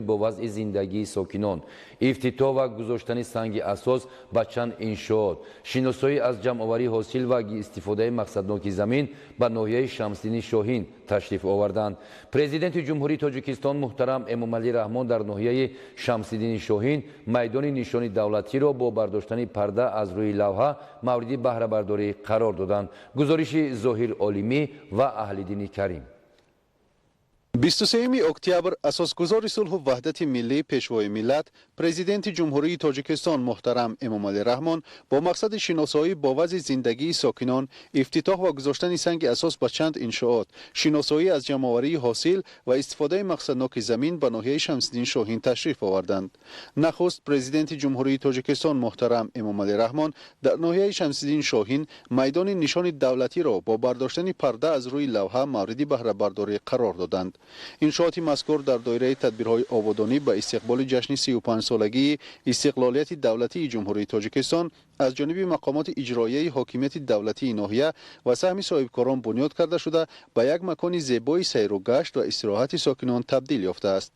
با وضع زندگی ساکنان، افتتاح و گذاشتن سنگ اساس به چند انشاءات، شناسایی از جمع‌آوری حاصل و استفاده مقصدناک زمین به ناحیه شمس‌الدین شاهین تشریف آوردند. پرزیدنت جمهوری تاجیکستان محترم امامعلی رحمان در ناحیه شمس‌الدین شاهین میدان نشان دولتی را با برداشتن پرده از روی لوحه مورد بهره برداری قرار دادند. گزارش ظاهر عالمی و اهل‌دین کریم. 23 اکتبر اساسگزار صلح و وحدت ملی پیشوای ملت پرزیدنت جمهوری تاجیکستان محترم امامعلی رحمان با مقصد شناسایی با وضع زندگی ساکنان، افتتاح و گذاشتن سنگ اساس به چند انشاءات، شناسایی از جمع‌آوری حاصل و استفاده مقصدناک زمین به ناحیه شمس‌الدین شاهین تشریف آوردند. نخست پرزیدنت جمهوری تاجیکستان محترم امامعلی رحمان در ناحیه شمس‌الدین شاهین میدان نشان دولتی را با برداشتن پرده از روی لوحه مورد بهره برداری قرار دادند. انشاءات مذکور در دایره تدبیرهای آبادانی به استقبال جشن 35 سالگی استقلالیت دولتی جمهوری تاجیکستان از جانب مقامات اجرایی حاکمیت دولتی ناحیه و سهم صاحبکاران بنیاد کرده شده به یک مکان زیبای سیر و گشت و استراحت ساکنان تبدیل یافته است.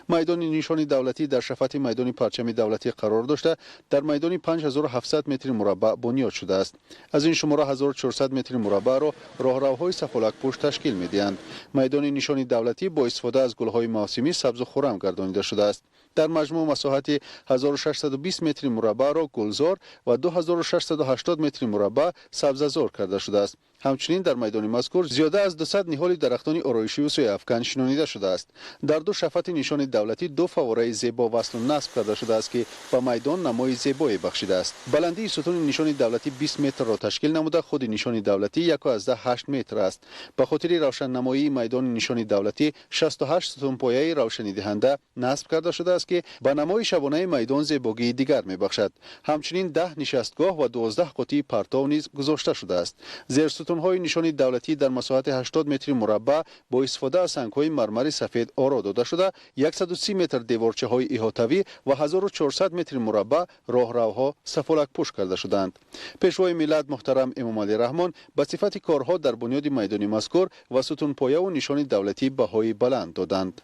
میدان نشان دولتی در شفاف میدان پرچم دولتی قرار داشته در میدان 5700 متر مربع بنیاد شده است. از این شماره 1400 متر مربع را راهروهای سفالک پشت تشکیل می‌دهند. میدان نشان دولتی با استفاده از گل‌های موسمی سبز و خرم گردانیده شده است. در مجموع مساحت 1620 متر مربع را گلزار و 2680 متر مربع سبززار کرده شده است. همچنین در میدان مذکور زیاده از 200 نهال درختان آرایشی و سویافکن شنانیده شده است. در دو شفط نشان دولتی دو فواره زیبا وصل و نصب کرده شده است که به میدان نمای زیبایی بخشیده است. بلندی ستون نشان دولتی 20 متر را تشکیل نموده خود نشان دولتی 1.8 متر است. به خاطر روشن نمایی میدان نشان دولتی 68 ستون پایه روشنی دهنده نصب کرده شده است که به نمای شبانه میدان زیبایی دیگر میبخشد. همچنین 10 نشستگاه و 12 قطی پرتو نیز گذاشته شده است. زیر ستون‌های نشان دولتی در مساحت 80 متر مربع با استفاده از سنگ‌های مرمر سفید آرا داده شده 130 متر دیوارچه‌های احاطوی و 1400 متر مربع راهروها سفالک پوش کرده شدند. پیشوای ملت محترم امامعلی رحمان به صفت کارها در بنیاد میدان مذکور و ستون پایه و نشان دولتی بهای بلند دادند.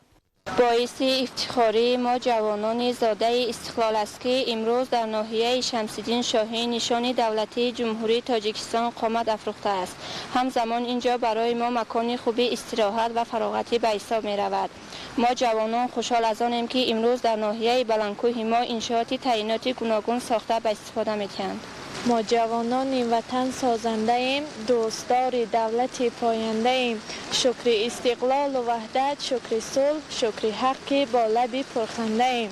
باعث افتخاری ما جوانان زاده استقلال است که امروز در ناحیه شمس‌الدین شاهین نشان دولتی جمهوری تاجیکستان قامت افروخته است. همزمان اینجا برای ما مکان خوبی استراحت و فراغتی به حساب می رود. ما جوانان خوشحال از آنیم که امروز در ناحیه بلندکوه ما انشاءات تعییناتی گوناگون ساخته به استفاده می کنند. ما جوانان این وطن سازنده ایم، دوستدار دولت پاینده ایم. شکر استقلال و وحدت، شکر صلح، شکر حق با لب پرخنده ایم.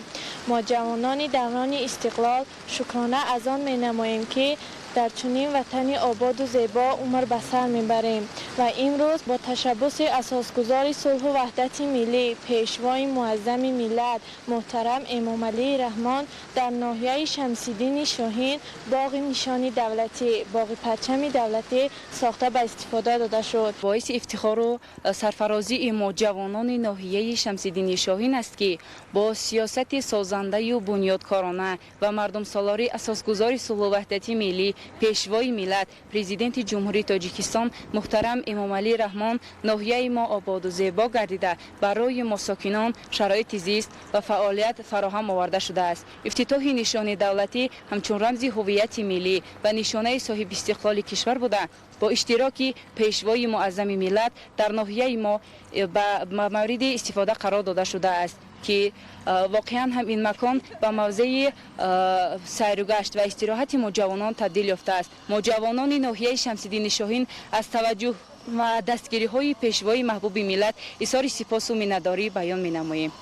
ما جوانان دوران استقلال شکرانه از آن می نماییم که در چنین وطن آباد و زیبا عمر به سر میبریم و امروز با تشبث اساسگزار صلح و وحدت ملی پیشوای معظم ملت محترم امامعلی رحمان در ناحیه شمس‌الدین شاهین باغ نشان دولتی، باغ پرچم دولتی ساخته به استفاده داده شد. باعث افتخار و سرفرازی ما جوانان ناحیه شمس‌الدین شاهین است که با سیاست سازنده و بنیادکارانه و مردم سالاری اساسگزار صلح و وحدت ملی پیشوای ملت پرزیدنت جمهوری تاجیکستان محترم امامعلی رحمان ناحیه ما آباد و زیبا گردیده برای ما ساکنان شرایط زیست و فعالیت فراهم آورده شده است. افتتاح نشان دولتی همچون رمز هویت ملی و نشانه صاحب استقلال کشور بوده با اشتراک پیشوای معظم ملت در ناحیه ما به مورد استفاده قرار داده شده است که واقعا هم این مکان به موضع سیر و گشت و استراحت ما جوانان تبدیل یافته است. ما جوانان ناحیه شمس‌الدین شاهین از توجه و دستگیری های پیشوای محبوب ملت اظهار سپاس و منتداری بیان می نماییم.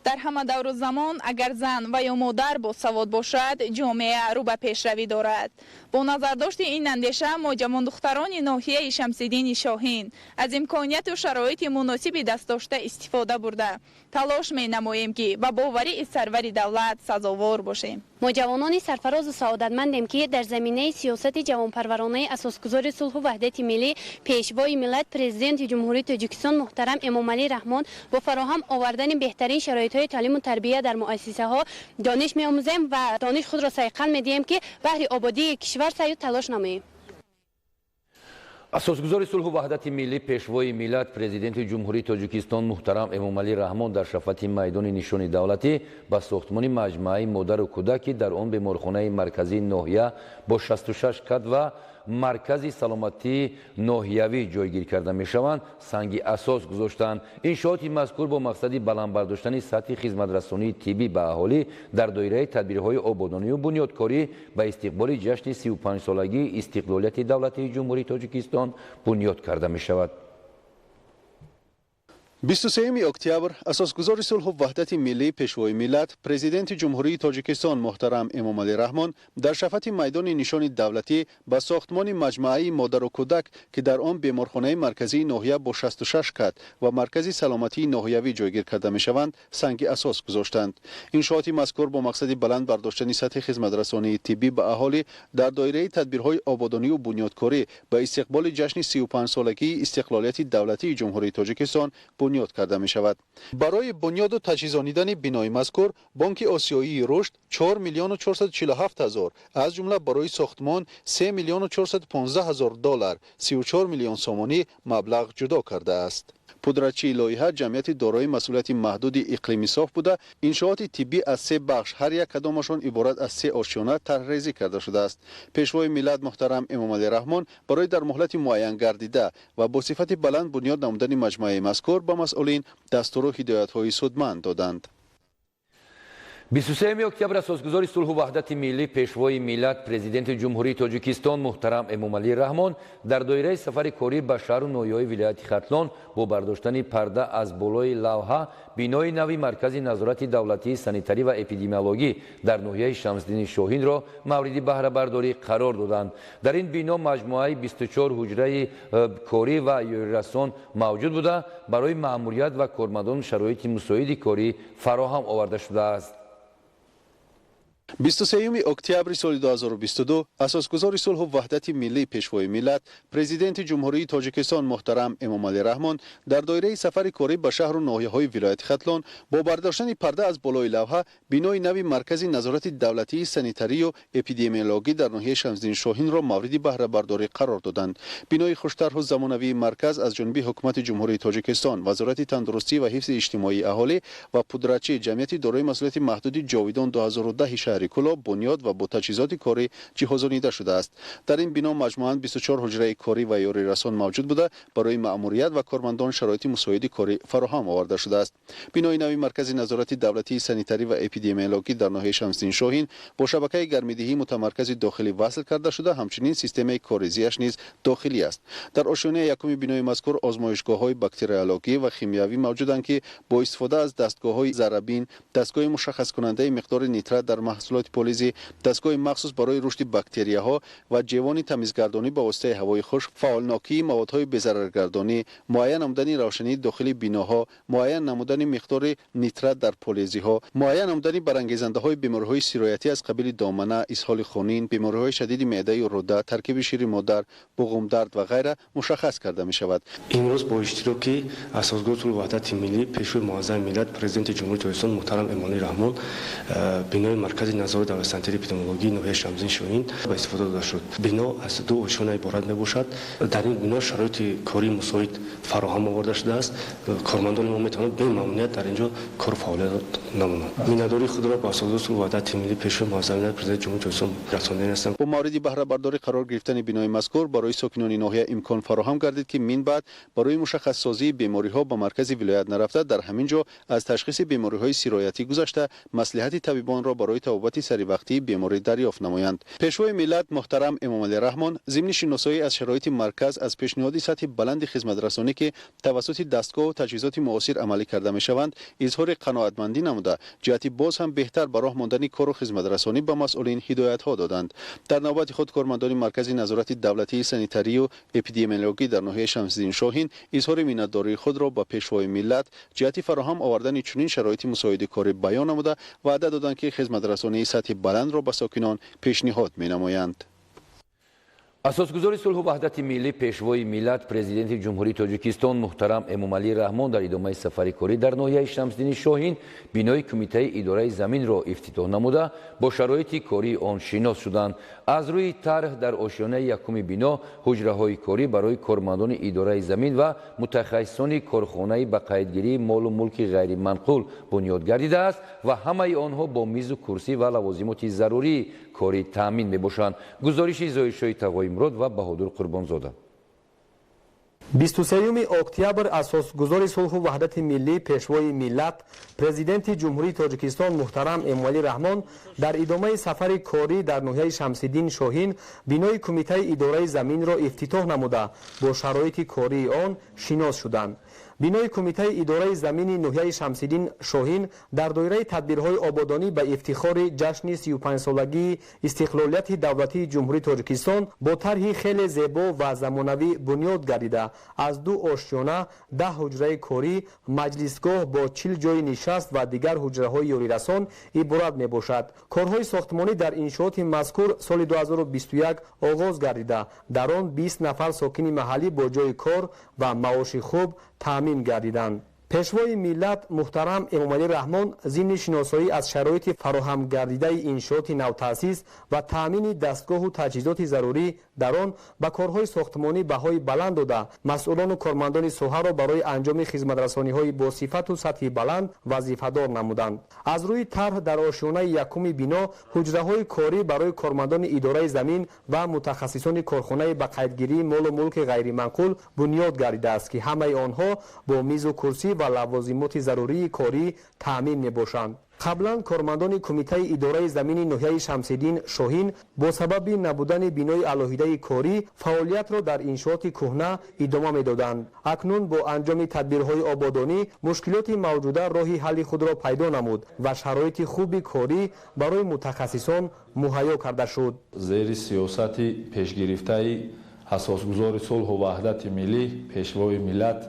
در همه دور زمان اگر زن و یا مادر با سواد باشد جامعه رو به پیشروی دارد. با نظرداشت این اندیشه ما جوان دختران ناحیه شمس‌الدین شاهین از امکانیت و شرایط مناسب دست داشته استفاده برده تلاش می نماییم که به باوری سرور دولت سزاوار باشیم. ما جوانان سرفراز و سعادتمندیم که در زمینه سیاست جوانپرورانه اساسگزار صلح و وحدت ملی پیشوای ملت پرزیدنت جمهوری تاجیکستان محترم امامعلی رحمان با فراهم آوردن بهترین شرایط‌های تعلیم و تربیت در مؤسسه‌ها دانش می‌آموزیم و دانش خود را صیقل می‌دهیم که بهر آبادی کشور سعی و تلاش نماییم. асосгузори сулҳу ваҳдати миллӣ пешвои миллат президенти ҷумҳурии тоҷикистон муҳтарам эмомалӣ раҳмон дар шафати майдони нишони давлатӣ ба сохтмони маҷмӯаи модару кӯдак ки дар он беморхонаи марказии ноҳия бо 66 кат ва маркази саломатии ноҳиявӣ ҷойгир карда мешаванд санги асос гузоштанд. иншооти мазкур бо мақсади баландбардоштани сатҳи хизматрасонии тиббӣ ба аҳолӣ дар доираи тадбирҳои ободонию бунёдкорӣ ба истиқболи ҷашни 35-солагии истиқлолияти давлатии ҷумҳурии тоҷикистон бунёд карда мешавад. 23 октябр асосгузори сулҳу ваҳдати миллии пешвои миллат президенти ҷумҳурии тоҷикистон муҳтарам эмомалӣ раҳмон дар шафати майдони нишони давлатӣ ба сохтмони маҷмӯаи модару кӯдак ки дар он беморхонаи марказии ноҳия бо 66 кат ва маркази саломатии ноҳиявӣ ҷойгир карда мешаванд санги асос гузоштанд. иншооти мазкур бо мақсади баланд бардоштани сатҳи хизматрасонии тиббӣ ба аҳолӣ дар доираи тадбирҳои ободонию бунёдкорӣ ба истиқболи ҷашни 35-солагии истиқлолияти давлатии ҷумҳурии тоҷикистон бунёд карда мешавад. барои бунёду таҷҳизонидани бинои мазкур бонки осиёии рушд 4 миллиону 447 ҳазор, аз ҷумла барои сохтмон 3 миллиону 415 ҳазор доллар, 34 миллион сомонӣ маблағ ҷудо кардааст. пудратчии лоиҳа ҷамъияти дорои масъулияти маҳдуди иқлими соф буда иншооти тиббӣ аз 3 бахш ҳар як кадомашон иборат аз 3 ошёна тарҳрезӣ карда шудааст. пешвои миллат муҳтарам эмомалӣ раҳмон барои дар муҳлати муайян гардида ва бо сифати баланд бунёд намудани маҷмӯаи мазкур ба масъулин дастуру ҳидоятҳои судманд доданд. 23 октябр асосгузори сулҳу ваҳдати миллӣ пешвои миллат президенти ҷумҳурии тоҷикистон муҳтарам эмомалӣ раҳмон дар доираи сафари корӣ ба шаҳру ноҳияҳои вилояти хатлон бо бардоштани парда аз болои лавҳа бинои нави маркази назорати давлатии санитарӣ ва эпидемиологӣ дар ноҳияи шамсиддини шоҳинро мавриди баҳрабардорӣ қарор доданд. дар ин бино маҷмӯаи 24 ҳуҷраи корӣ ва ёрирасон мавҷуд буда барои маъмурият ва кормандон шароити мусоиди корӣ фароҳам оварда шудааст. 23 октябри соли 2022 асосгузори сулҳу ваҳдати миллии пешвои миллат президенти ҷумҳурии тоҷикистон муҳтарам эмомалӣ раҳмон дар доираи сафари корӣ ба шаҳру ноҳияҳои вилояти хатлон бо бардоштани парда аз болои лавҳа бинои нави маркази назорати давлатии санитарию эпидемиологӣ дар ноҳияи шамсиддини шоҳинро мавриди баҳрабардорӣ қарор доданд. бинои хуштарҳу замонавии марказ аз ҷониби ҳукумати ҷумҳурии тоҷикистон, вазорати тандурустӣ ва ҳифзи иҷтимоии аҳолӣ ва пудратчии ҷамъияти дорои масъулияти маҳдуди ҷовидон 2010 шаҳри кӯло бунёд ва бо таҷҳизоти корӣ ҷиҳозонида шудааст. дар ин бино маҷмӯан 24 ҳуҷраи корӣ ва ёрирасон мавҷуд буда барои маъмурият ва кормандон шароити мусоиди корӣ фароҳам оварда шудааст. бинои нави маркази назорати давлатии санитарӣ ва эпидемиологӣ дар ноҳияи шамсиддини шоҳин бо шабакаи гармидиҳии мутамаркази дохилӣ васл карда шуда ҳамчунин системаи коризияш низ дохилӣ аст. дар ошёнаи якуми бинои мазкур озмоишгоҳҳои бактериологӣ ва химиявӣ мавҷуданд ки бо истифода аз дастгоҳҳои заррабин, дастгоҳи мушаххаскунандаи миқдори нитрат дар маҳсулоти полизӣ, дастгоҳи махсус барои рушди бактерияҳо ва ҷевони тамизгардонӣ ба воситаи ҳавои хушк, фаъолнокии маводҳои безараргардонӣ, муайян намудани равшании дохили биноҳо, муайян намудани миқдори нитрат дар полизиҳо, муайян намудани барангезандаҳои бемориҳои сироятӣ аз қабили домана, исҳоли хунин, бемориҳои шадиди меъдаи рӯда, таркиби шири модар, буғумдард ва ғайра мушаххас карда мешавад. имрӯз бо иштироки асосгузори сулҳу ваҳдати миллӣ пешвои муаззами миллат президенти ҷумҳурии тоҷикистон муҳтарам эмомалӣ раҳмон бинои маркази назорати давлатии санитарии эпидемиологии ноҳияи шамсиддини шоҳин ба истифода дода шуд. бино аз 2 ошона иборат мебошад. дар ин бино шароити кори мусоид фароҳам оварда шудааст. кормандони мо метавонанд бе маъмуният дар инҷо кору фаъолият намонанд. миннатдории худро ба асосгузори сулҳу ваҳдати миллӣ пешвои муаззами миллат президенти ҷумҳурии тоҷикистон расонида ҳастам. бо мавриди баҳрабардорӣ қарор гирифтани бинои мазкур барои сокинони ноҳия имкон фароҳам гардид ки минбаъд барои мушаххассозии бемориҳо ба маркази вилоят нарафта дар ҳамин ҷо аз ташхиси бемориҳои сироятӣ гузашта маслиҳати табибонро барои табобати саривақтии беморӣ дарёфт намоянд. пешвои миллат муҳтарам эмомалӣ раҳмон зимни шиносоӣ аз шароити марказ аз пешниҳоди сатҳи баланди хизматрасонӣ ки тавассути дастгоҳу таҷҳизоти муосир амалӣ карда мешаванд изҳори қаноатмандӣ намуда ҷиҳати боз ҳам беҳтар ба роҳ мондани кору хизматрасонӣ ба масъулин ҳидоятҳо доданд. дар навбати худ кормандони маркази назорати давлатии санитарию эпидемиологӣ дар ноҳияи шамсиддини шоҳин изҳори миннатдории худро ба пешвои миллат ҷиҳати фароҳам овардани чунин шароити мусоиди корӣ баён намуда ваъда доданд ки хизматрасонии сатҳи баландро ба сокинон пешниҳод менамоянд. асосгузори сулҳу ваҳдати миллӣ пешвои миллат президенти ҷумҳурии тоҷикистон муҳтарам эмомалӣ раҳмон дар идомаи сафари корӣ дар ноҳияи шамсидини шоҳин бинои кумитаи идораи заминро ифтитоҳ намуда бо шароити кории он шинос шуданд. аз рӯи тарҳ дар ошёнаи якуми бино ҳуҷраҳои корӣ барои кормандони идораи замин ва мутахассисони корхонаи ба қайдгирии молу мулки ғайриманқул бунёд гардидааст ва ҳамаи онҳо бо мизу курсӣ ва лавозимоти зарурии корӣ таъмин мебошанд. гузориши зоҳиршоҳи тағоимрод ва баҳодур қурбонзода. 23 октябр асосгузори сулҳу ваҳдати миллӣ пешвои миллат президенти ҷумҳурии тоҷикистон муҳтарам эмомалӣ раҳмон дар идомаи сафари корӣ дар ноҳияи шамсиддин шоҳин бинои кумитаи идораи заминро ифтитоҳ намуда бо шароити кории он шинос шуданд. бинои кумитаи идораи замини ноҳияи шамсиддин шоҳин дар доираи тадбирҳои ободонӣ ба ифтихори ҷашни 35-солагии истиқлолияти давлатии ҷумҳурии тоҷикистон бо тарҳи хеле зебо ва замонавӣ бунёд гардида аз 2 ошёна, 10 ҳуҷраи корӣ, маҷлисгоҳ бо 40 ҷойи нишаст ва дигар ҳуҷраҳои ёрирасон иборат мебошад. корҳои сохтмонӣ дар иншооти мазкур соли 2021 оғоз гардида дар он 20 нафар сокини маҳаллӣ бо ҷойи кор ва маоши хуб таъмин гардиданд. пешвои миллат муҳтарам эмомалӣ раҳмон зимни шиносоӣ аз шароити фароҳамгардидаи иншооти навтаъсис ва таъмини дастгоҳу таҷҳизоти зарурӣ дар он ба корҳои сохтмонӣ баҳои баланд дода масъулону кормандони соҳаро барои анҷоми хизматрасониҳои босифату сатҳи баланд вазифадор намуданд. аз рӯи тарҳ дар ошёнаи якуми бино ҳуҷраҳои корӣ барои кормандони идораи замин ва мутахассисони корхонаи ба қайдгирии молу мулки ғайриманқул бунёд гардидааст ки ҳамаи онҳо бо мизу курсӣ ва лавозимоти зарурии корӣ таъмин мебошанд. қаблан кормандони кумитаи идораи замини ноҳияи шамсиддин шоҳин бо сабаби набудани бинои алоҳидаи корӣ фаъолиятро дар иншооти кӯҳна идома медоданд. акнун бо анҷоми тадбирҳои ободонӣ мушкилоти мавҷуда роҳи ҳалли худро пайдо намуд ва шароити хуби корӣ барои мутахассисон муҳайё карда шуд. зери сиёсати пешгирифтаи асосгузори сулҳу ваҳдати миллӣ пешвои миллат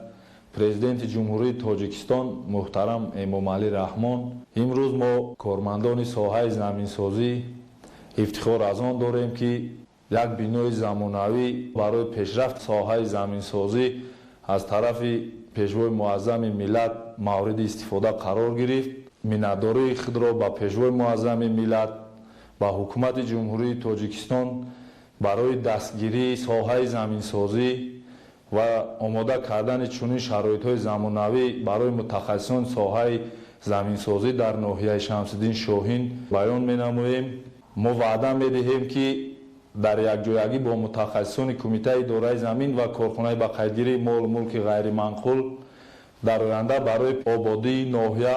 президенти ҷумҳурии тоҷикистон муҳтарам эмомалӣ раҳмон имрӯз мо кормандони соҳаи заминсозӣ ифтихор аз он дорем ки як бинои замонавӣ барои пешрафти соҳаи заминсозӣ аз тарафи пешвои муаззами миллат мавриди истифода қарор гирифт. миннатдории худро ба пешвои муаззами миллат ба ҳукумати ҷумҳурии тоҷикистон барои дастгирии соҳаи заминсозӣ ва омода кардани чунин шароитҳои замонавӣ барои мутахассисони соҳаи заминсозӣ дар ноҳияи шамсиддин шоҳин баён менамоем. мо ваъда медиҳем ки дар якҷоягӣ бо мутахассисони кумитаи идораи замин ва корхонаи ба қайдгирии молу мулки ғайриманқул дар оянда барои ободии ноҳия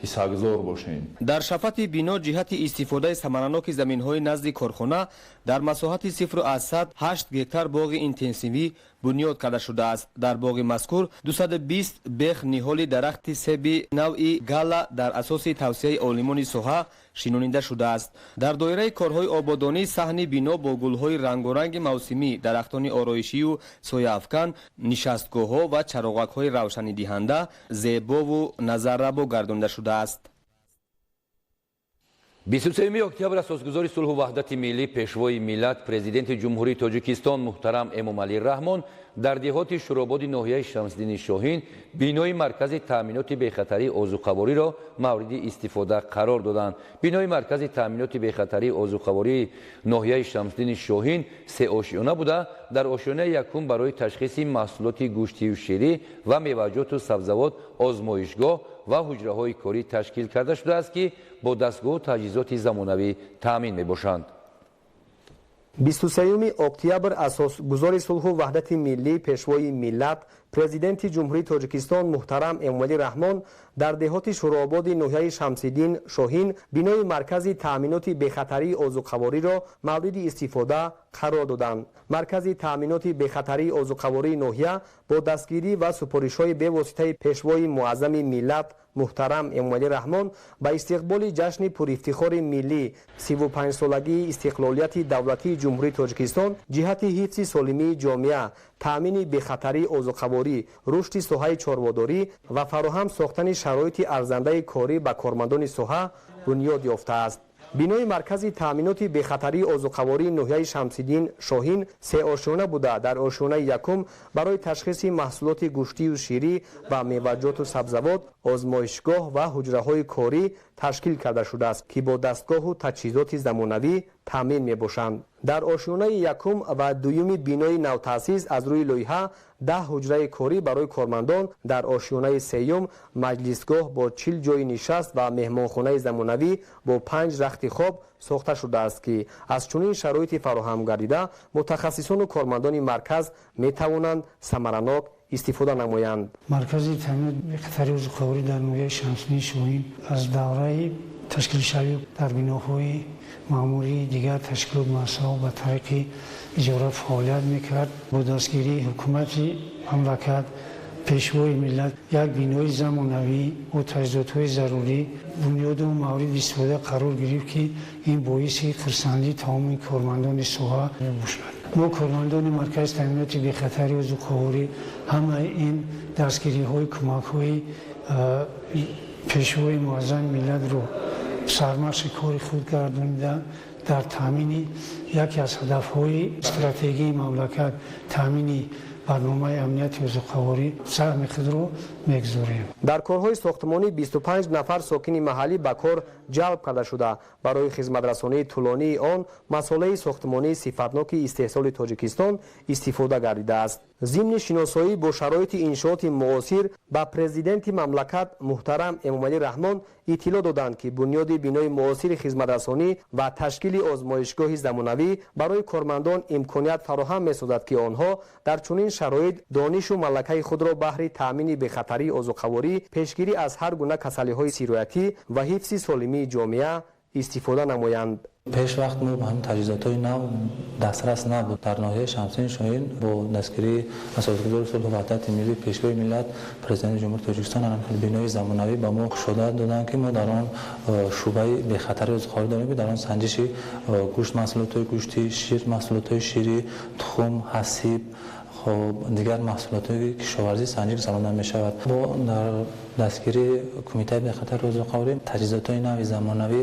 ҳиссагузор бошем. дар шафати бино ҷиҳати истифодаи самараноки заминҳои назди корхона дар масоҳати 0 аз 100 8 гектар боғи интенсивӣ бунёд карда шудааст. дар боғи мазкур 220 бех ниҳоли дарахти себи навъи гала дар асоси тавсияи олимони соҳа шинонида шудааст. дар доираи корҳои ободонӣ саҳни бино бо гулҳои рангоранги мавсимӣ, дарахтони ороишию сояафкан, нишастгоҳҳо ва чароғакҳои равшанидиҳанда зебову назаррабо гардонида шудааст. 23 октябр асосгузори сулҳу ваҳдати миллӣ пешвои миллат президенти ҷумҳурии тоҷикистон муҳтарам эмомалӣ раҳмон дар деҳоти шурободи ноҳияи шамсиддини шоҳин бинои маркази таъминоти бехатарии озуқавориро мавриди истифода қарор доданд. бинои маркази таъминоти бехатарии озуқавории ноҳияи шамсиддини шоҳин 3 ошёна буда дар ошёнаи якум барои ташхиси маҳсулоти гӯштию ширӣ ва меваҷоту сабзавот озмоишгоҳ ва ҳуҷраҳои корӣ ташкил карда шудааст ки бо дастгоҳу таҷҳизоти замонавӣ таъмин мебошанд. 23 октябр асосгузори сулҳу ваҳдати миллӣ пешвои миллат президенти ҷумҳурии тоҷикистон муҳтарам эмомалӣ раҳмон дар деҳоти шуроободи ноҳияи шамсиддин шоҳин бинои маркази таъминоти бехатарии озуқавориро мавриди истифода қарор доданд. маркази таъминоти бехатарии озуқавории ноҳия бо дастгирӣ ва супоришҳои бевоситаи пешвои муаззами миллат муҳтарам эмомалӣ раҳмон ба истиқболи ҷашни пурифтихори миллӣ 35-солагии истиқлолияти давлатии ҷумҳурии тоҷикистон ҷиҳати ҳифзи солимии ҷомеа, таъмини бехатарии озуқаворӣ, рушди соҳаи чорводорӣ ва фароҳам сохтани шароити арзандаи корӣ ба кормандони соҳа бунёд ёфтааст. бинои маркази таъминоти бехатарии озуқавории ноҳияи Шамсиддин Шоҳин се ошона буда дар ошонаи якум барои ташхиси маҳсулоти гӯштию ширӣ ва меваҷоту сабзавот озмоишгоҳ ва ҳуҷраҳои корӣ ташкил карда шудааст, ки бо дастгоҳу таҷҳизоти замонавӣ таъмин мебошанд. дар ошонаи якум ва дуюми бинои навтаъсис аз рӯи лоиҳа 10 ҳуҷраи корӣ барои кормандон, дар ошонаи сеюм маҷлисгоҳ бо 40 ҷойи нишаст ва меҳмонхонаи замонавӣ бо 5 рахти хоб сохта шудааст, ки аз чунин шароити фароҳам гардида мутахассисону кормандони марказ метавонанд самаранок истифода намоянд. маркази таъминот бехатарии озуқаворӣ дар ноҳияи Шамсиддин Шоҳин аз давраи ташкилшавӣ дар биноҳои маъмурии дигар ташкилот муассисаҳо ба тариқи иҷора фаъолият мекард. бо дастгирии ҳукумати мамлакат пешвои миллат як бинои замонавӣ бо таҷҳизотҳои зарурӣ бунёду мавриди истифода қарор гирифт, ки ин боиси хурсандии тамоми кормандони соҳа мебошад. мо кормандони маркази таъминоти бехатарии озуқаворӣ ҳамаи ин дастгириҳои кӯмакҳои пешвои муаззами миллатро сармашқи кори худ гардонида дар таъмини яке аз ҳадафҳои стратегии мамлакат таъмини барномаи амнияти озуқаворӣ саҳми худро мегузорем. дар корҳои сохтмонӣ 25 нафар сокини маҳаллӣ ба кор ҷалб карда шуда барои хизматрасонии тӯлонии он масъолаи сохтмонии сифатноки истеҳсоли Тоҷикистон истифода гардидааст. зимни шиносоӣ бо шароити иншооти муосир ба президенти мамлакат муҳтарам Эмомалӣ Раҳмон иттилоъ доданд, ки бунёди бинои муосири хизматрасонӣ ва ташкили озмоишгоҳи замонавӣ барои кормандон имконият фароҳам месозад, ки онҳо дар чунин шароит донишу малакаи худро баҳри таъмини бехатарии озуқаворӣ, пешгирӣ аз ҳар гуна касалиҳои сироятӣ ва ҳифзи солимии ҷомеа истифода намоянд. пеш вақт мо ба ҳамин таҷҳизотҳои нав дастрас набуд. дар ноҳияи Шамсиддин Шоҳин бо дастгирии асосгузори сулҳу ваҳдати миллӣ пешвои миллат президенти ҷумҳурии Тоҷикистон бинои замонавӣ ба мо кушода доданд, ки мо дар он шӯъбаи бехатарии озуқаворӣ дорем, ки дар он санҷиши гӯшт, маҳсулотҳои гӯшти, шир, маҳсулотҳои ширӣ, тухм, ҳасиб, дигар маҳсулотҳои кишоварзӣ санҷиш занонда мешавад. бо дар дастгирии кумитаи бехатари озуқаворӣ таҷҳизотҳои нави замонавӣ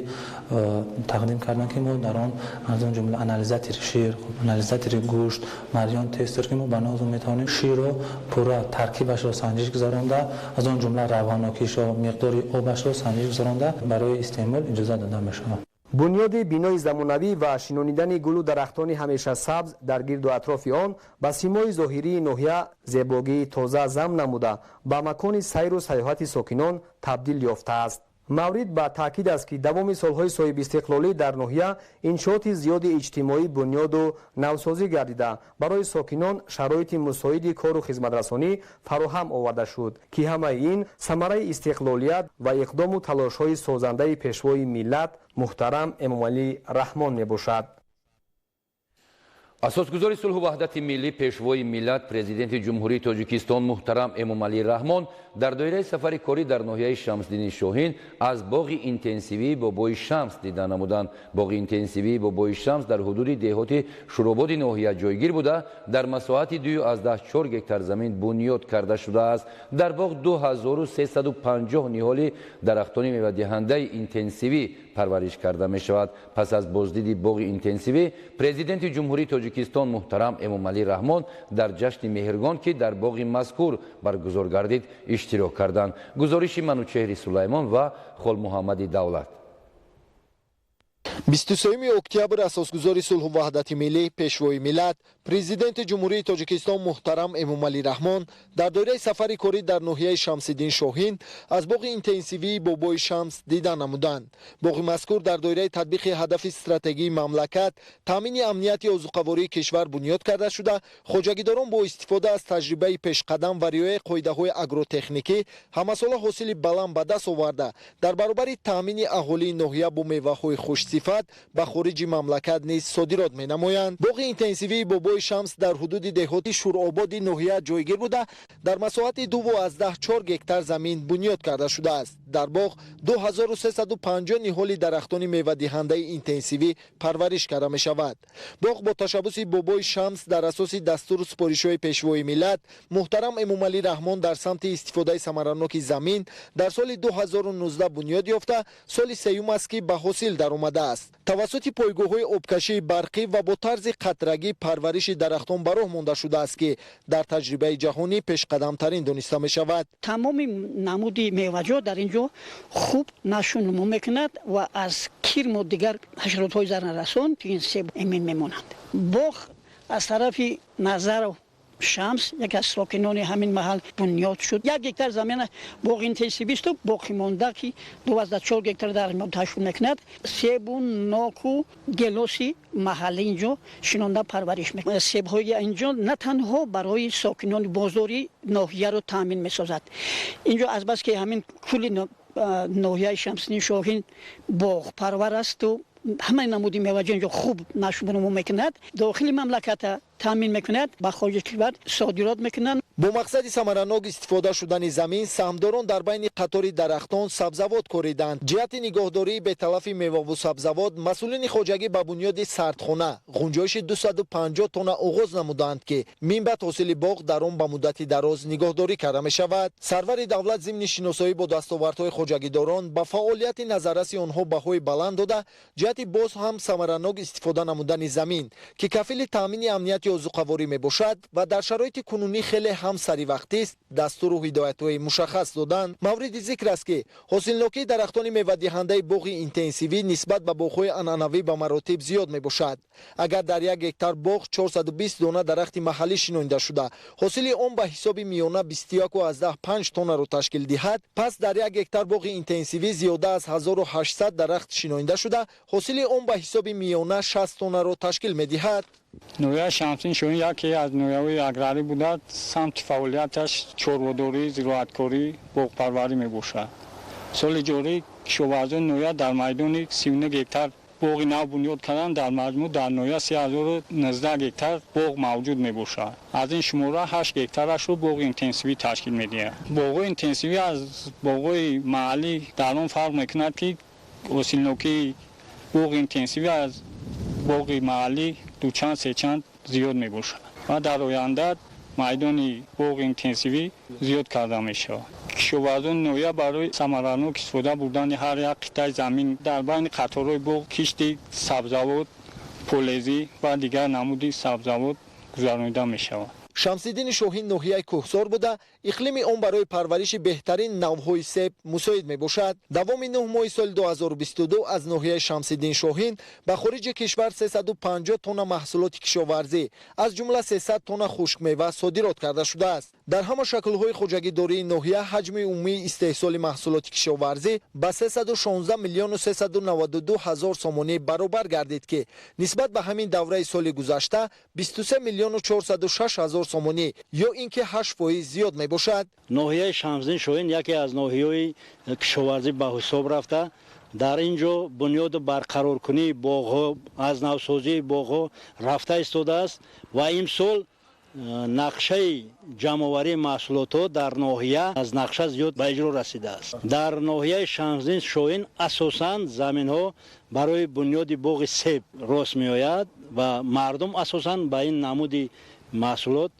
тақдим карданд, ки мо дар он аз он ҷумла анализатори шир, анализатори гӯшт, марҷон тестер, ки мо ба нозу метавонем ширро пурра таркибашро санҷиш гузаронда, аз он ҷумла равғанокишро, миқдори обашро санҷиш гузаронда барои истеъмол иҷозат дода мешавад. бунёди бинои замонавӣ ва шинонидани гулу дарахтони ҳамешасабз дар гирду атрофи он ба симои зоҳирии ноҳия зебогии тоза зам намуда ба макони сайру сайёҳати сокинон табдил ёфтааст. маврид ба таъкид аст, ки давоми солҳои соҳибистиқлолӣ дар ноҳия иншооти зиёди иҷтимоӣ бунёду навсозӣ гардида барои сокинон шароити мусоиди кору хизматрасонӣ фароҳам оварда шуд, ки ҳамаи ин самараи истиқлолият ва иқдому талошҳои созандаи пешвои миллат муҳтарам Эмомалӣ Раҳмон мебошад. асосгузори сулҳу ваҳдати миллӣ пешвои миллат президенти ҷумҳурии Тоҷикистон муҳтарам Эмомалӣ Раҳмон дар доираи сафари корӣ дар ноҳияи Шамсиддини Шоҳин аз боғи интенсивӣ бо бои Шамс дида намуданд. боғи интенсивӣ бо бои Шамс дар ҳудуди деҳоти Шурободи ноҳия ҷойгир буда дар масоҳати 2.4 гектар замин бунёд карда шудааст. дар боғ 2350 ниҳоли дарахтони мевадиҳандаи интенсивӣ парвариш карда мешавад. пас аз боздиди боғи интенсивӣ президенти ҷумҳурии Тоҷикистон муҳтарам Эмомалӣ Раҳмон дар ҷашни меҳргон, ки дар боғи мазкур баргузор гардид, иштирок карданд. гузориши Манучеҳри Сулаймон ва Холмуҳаммади Давлат. 23 октябр асосгузори сулҳу ваҳдати миллӣ пешвои миллат президенти ҷумҳурии Тоҷикистон муҳтарам Эмомалӣ Раҳмон дар доираи сафари корӣ дар ноҳияи Шамсиддин Шоҳин аз боғи интенсивии бо бои Шамс дида намуданд. боғи мазкур дар доираи татбиқи ҳадафи стратегии мамлакат таъмини амнияти озуқавории кишвар бунёд карда шуда, хоҷагидорон бо истифода аз таҷрибаи пешқадам ва риояи қоидаҳои агротехникӣ ҳамасола ҳосили баланд ба даст оварда дар баробари таъмини аҳолии ноҳия бо меваҳои хушсифат ба хориҷи мамлакат низ содирот менамоянд. боғи интенсивии бо бои Шамс дар ҳудуди деҳоти Шурободи ноҳия ҷойгир буда дар масоҳати 2.4 гектар замин бунёд карда шудааст. дар боғ 2350 ниҳоли дарахтони мевадиҳандаи интенсивӣ парвариш карда мешавад. боғ бо ташаббуси бо бои Шамс дар асоси дастуру супоришҳои пешвои миллат муҳтарам Эмомалӣ Раҳмон дар самти истифодаи самараноки замин дар соли 2019 бунёд ёфта, соли сеюм аст, ки ба ҳосил даромадааст. است. توسط پایگاه‌های آبکشی برقی و با طرز قطرگی پرورش درختان به راه مانده شده است که در تجربه جهانی پیش قدم ترین دانسته می شود. تمام نمودی میوه‌جات در اینجا خوب نشون نمو میکند و از کرم و دیگر حشرات‌های ضرررسان تو این سیب امین میمانند. باغ از طرف نظر و شمس یک از ساکنان همین محل بنیاد شد. 1 هکتار زمین باغ اینتنسیوی است و باقی مانده که 12 هکتار در این تشکیل میکند. سیب و ناک و گلوسی محل اینجا شنانده پرورش میکند. سیب های اینجا نه تنها برای ساکنان بازاری ناحیه رو تامین میسازد. اینجا از بس که همین کل ناحیه شمسدین شاهین باغ پرور است و همه نمودی میوه اینجا خوب نشو میکند. داخل مملکت تامین میکند، به خارج کشور صادرات میکنند. با مقصد ثمرناک استفاده شدن زمین، سهامداران در بین قطار درختان سبزوات کوریدند. جهت نگهداری به تلف میوه و سبزوات، مسئولین خواجگی به بنیاد سردخانه گنجایش 250 تن آغاز نمودند که من بعد حاصل باغ در آن به مدت دراز نگهداری کرده می شود. سرور دولت ضمن شناسایی با دستاوردهای خواجگیداران به فعالیت نظررسی آنها بهای بلند داده، جهت باز هم ثمرناک استفاده نمودن زمین که کفیل تامین امنیت آذوقه‌واری می باشد و در شرایط کنونی خیلی هم سری وقتی است، دستور و هدایت‌های مشخص دادن. مورد ذکر است که حاصلناکی درختان میوه دهنده باغ اینتنسیوی نسبت به باغ‌های عنعنوی به مراتب زیاد می باشد. اگر در 1 هکتار باغ 420 دانه درخت محلی شنونده شده، حاصل آن به حساب میانه 21.5 تن را تشکیل دهد، پس در 1 هکتار باغ اینتنسیوی زیاده از 1800 درخت شنونده شده، حاصل آن به حساب میانه 60 تن را تشکیل می دهد. نوحه شمسدین شاهین یکی از نوحه‌های اگراری بوده. سمت فعالیتش چربه‌داری، زراعتکاری، باغ‌پروری می‌باشد. سال جاری کشاورزان نوحه در میدان 39 هکتار باغ نو بنیاد کردند. در مجموع در نوحه 3019 هکتار باغ موجود می‌باشد. از این شماره 8 هکتارش رو باغ اینتنسیوی تشکیل می‌دهد. باغ اینتنسیوی از باغ‌های محلی در آن فرق می‌کند که حاصلناکی باغ اینتنسیوی از باغ محلی دو چند سه چند زیاد می باشد و در آینده میدان باغ اینتنسیوی زیاد کرده می شود. کشاورزان نوحه برای ثمرناک استفاده بردن هر یک قطعه زمین در بین قطارهای باغ کشت سبزوات، پولزی و دیگر نمودی سبزوات گذرانیده می شود. شمسدین شاهین ناحیه کوهسار بوده، اقلیم آن برای پرورش بهترین نوهای سیب مساعد می باشد. دوام 9 ماه سال 2022 از ناحیه شمسدین شاهین به خارج کشور 350 تن محصولات کشاورزی از جمله 300 تن خشک میوه صادرات کرده شده است. در همه شکل‌های خواجگی‌داری ناحیه حجم عمومی استحصال محصولات کشاورزی به 316 میلیون و 392 هزار سامانه برابر گردید که نسبت به همین دوره سال گذشته 23 میلیون و 406 هزار سامانه یا اینکه 8% زیاد می باشد. ناحیه شمسدین شاهین یکی از ناحیه‌های کشاورزی به حساب رفته. در اینجا بنیاد برقرار کنی باغ‌ها از نوسازی باغ‌ها رفته ایستاده است و امسال نقشه جمع‌آوری محصولات در ناحیه از نقشه زیاد به اجرا رسیده است. در ناحیه شمسدین شاهین اساساً زمین‌ها برای بنیاد باغ سیب راست می‌آید و مردم اساساً به این نمود محصولات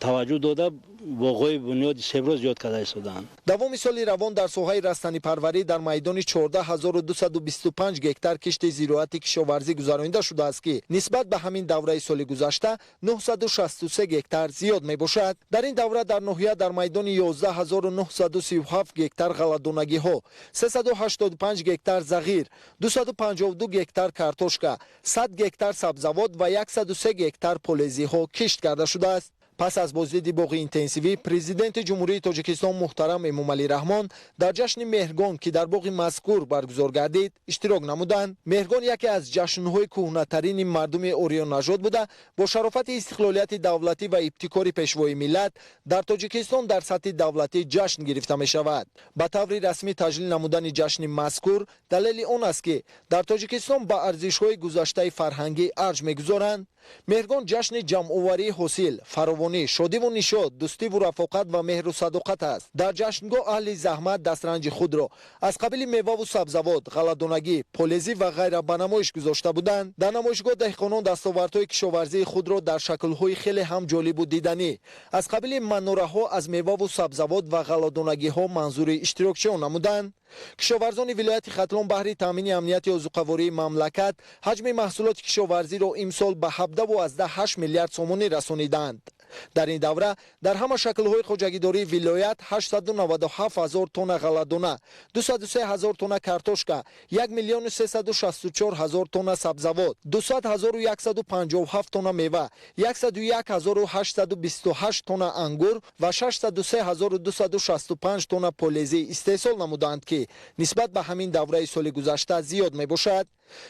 توجه داده باغ‌های بنیاد سیب را زیاد کرده ایستادند. دوام سال روان در ساحه رستنی پروری در میدان 14225 هکتار کشت زراعتی کشاورزی گذرانیده شده است که نسبت به همین دوره سال گذشته 963 هکتار زیاد می باشد. در این دوره در ناحیه در میدان 11937 هکتار غله‌دانگی ها، 385 هکتار زغیر، 252 هکتار کارتوشکا، 100 هکتار سبزوات و 103 هکتار پولزی ها کشت کرده شده است. پس از بازدید باغ اینتنسیوی، پرزیدنت جمهوری تاجیکستان محترم امامعلی رحمان در جشن مهرگان که در باغ مذکور برگزار گردید اشتراک نمودند. مهرگان یکی از جشن‌های کهنه‌ترین مردم اوریان نژاد بوده، با شرافت استقلالیت دولتی و ابتکار پیشوای ملت در تاجیکستان در سطح دولتی جشن گرفته می شود. به طور رسمی تجلیل نمودن جشن مذکور دلیل آن است که در تاجیکستان به ارزش‌های گذشته فرهنگی ارج می‌گذارند. مهرگان جشن جمع‌آوری حاصل، فراوانی، شادی و نشاط، دوستی و رفاقت و مهر و صداقت است. در جشنگاه اهل زحمت دسترنج خود را از قبیل میوه و سبزوات، غله‌دانگی، پالزی و غیره به نمایش گذاشته بودند. در نمایشگاه دهقانان دستاوردهای کشاورزی خود را در شکل‌های خیلی هم جالب و دیدنی از قبیل منوره‌ها از میوه و سبزوات و غله‌دانگی‌ها منظور اشتراکچیان نمودند. کشاورزان ولایت ختلان بهر تامین امنیت عضوقواری مملکت حجم محصولات کشاورزی را امسال به 17.8 میلیارد سومانی رسانیدند. در این دوره در همه شکل‌های خوجگیداری ولایت 897,000 تن غله‌دانه، 203,000 تن کارتوشکا، 1,364,000 تن سبزوات، 200,157 تن میوه، 101,828 تن انگور و 603,265 تن پالزی استحصال نمودند که نسبت به همین دوره سال گذشته زیاد می باشد.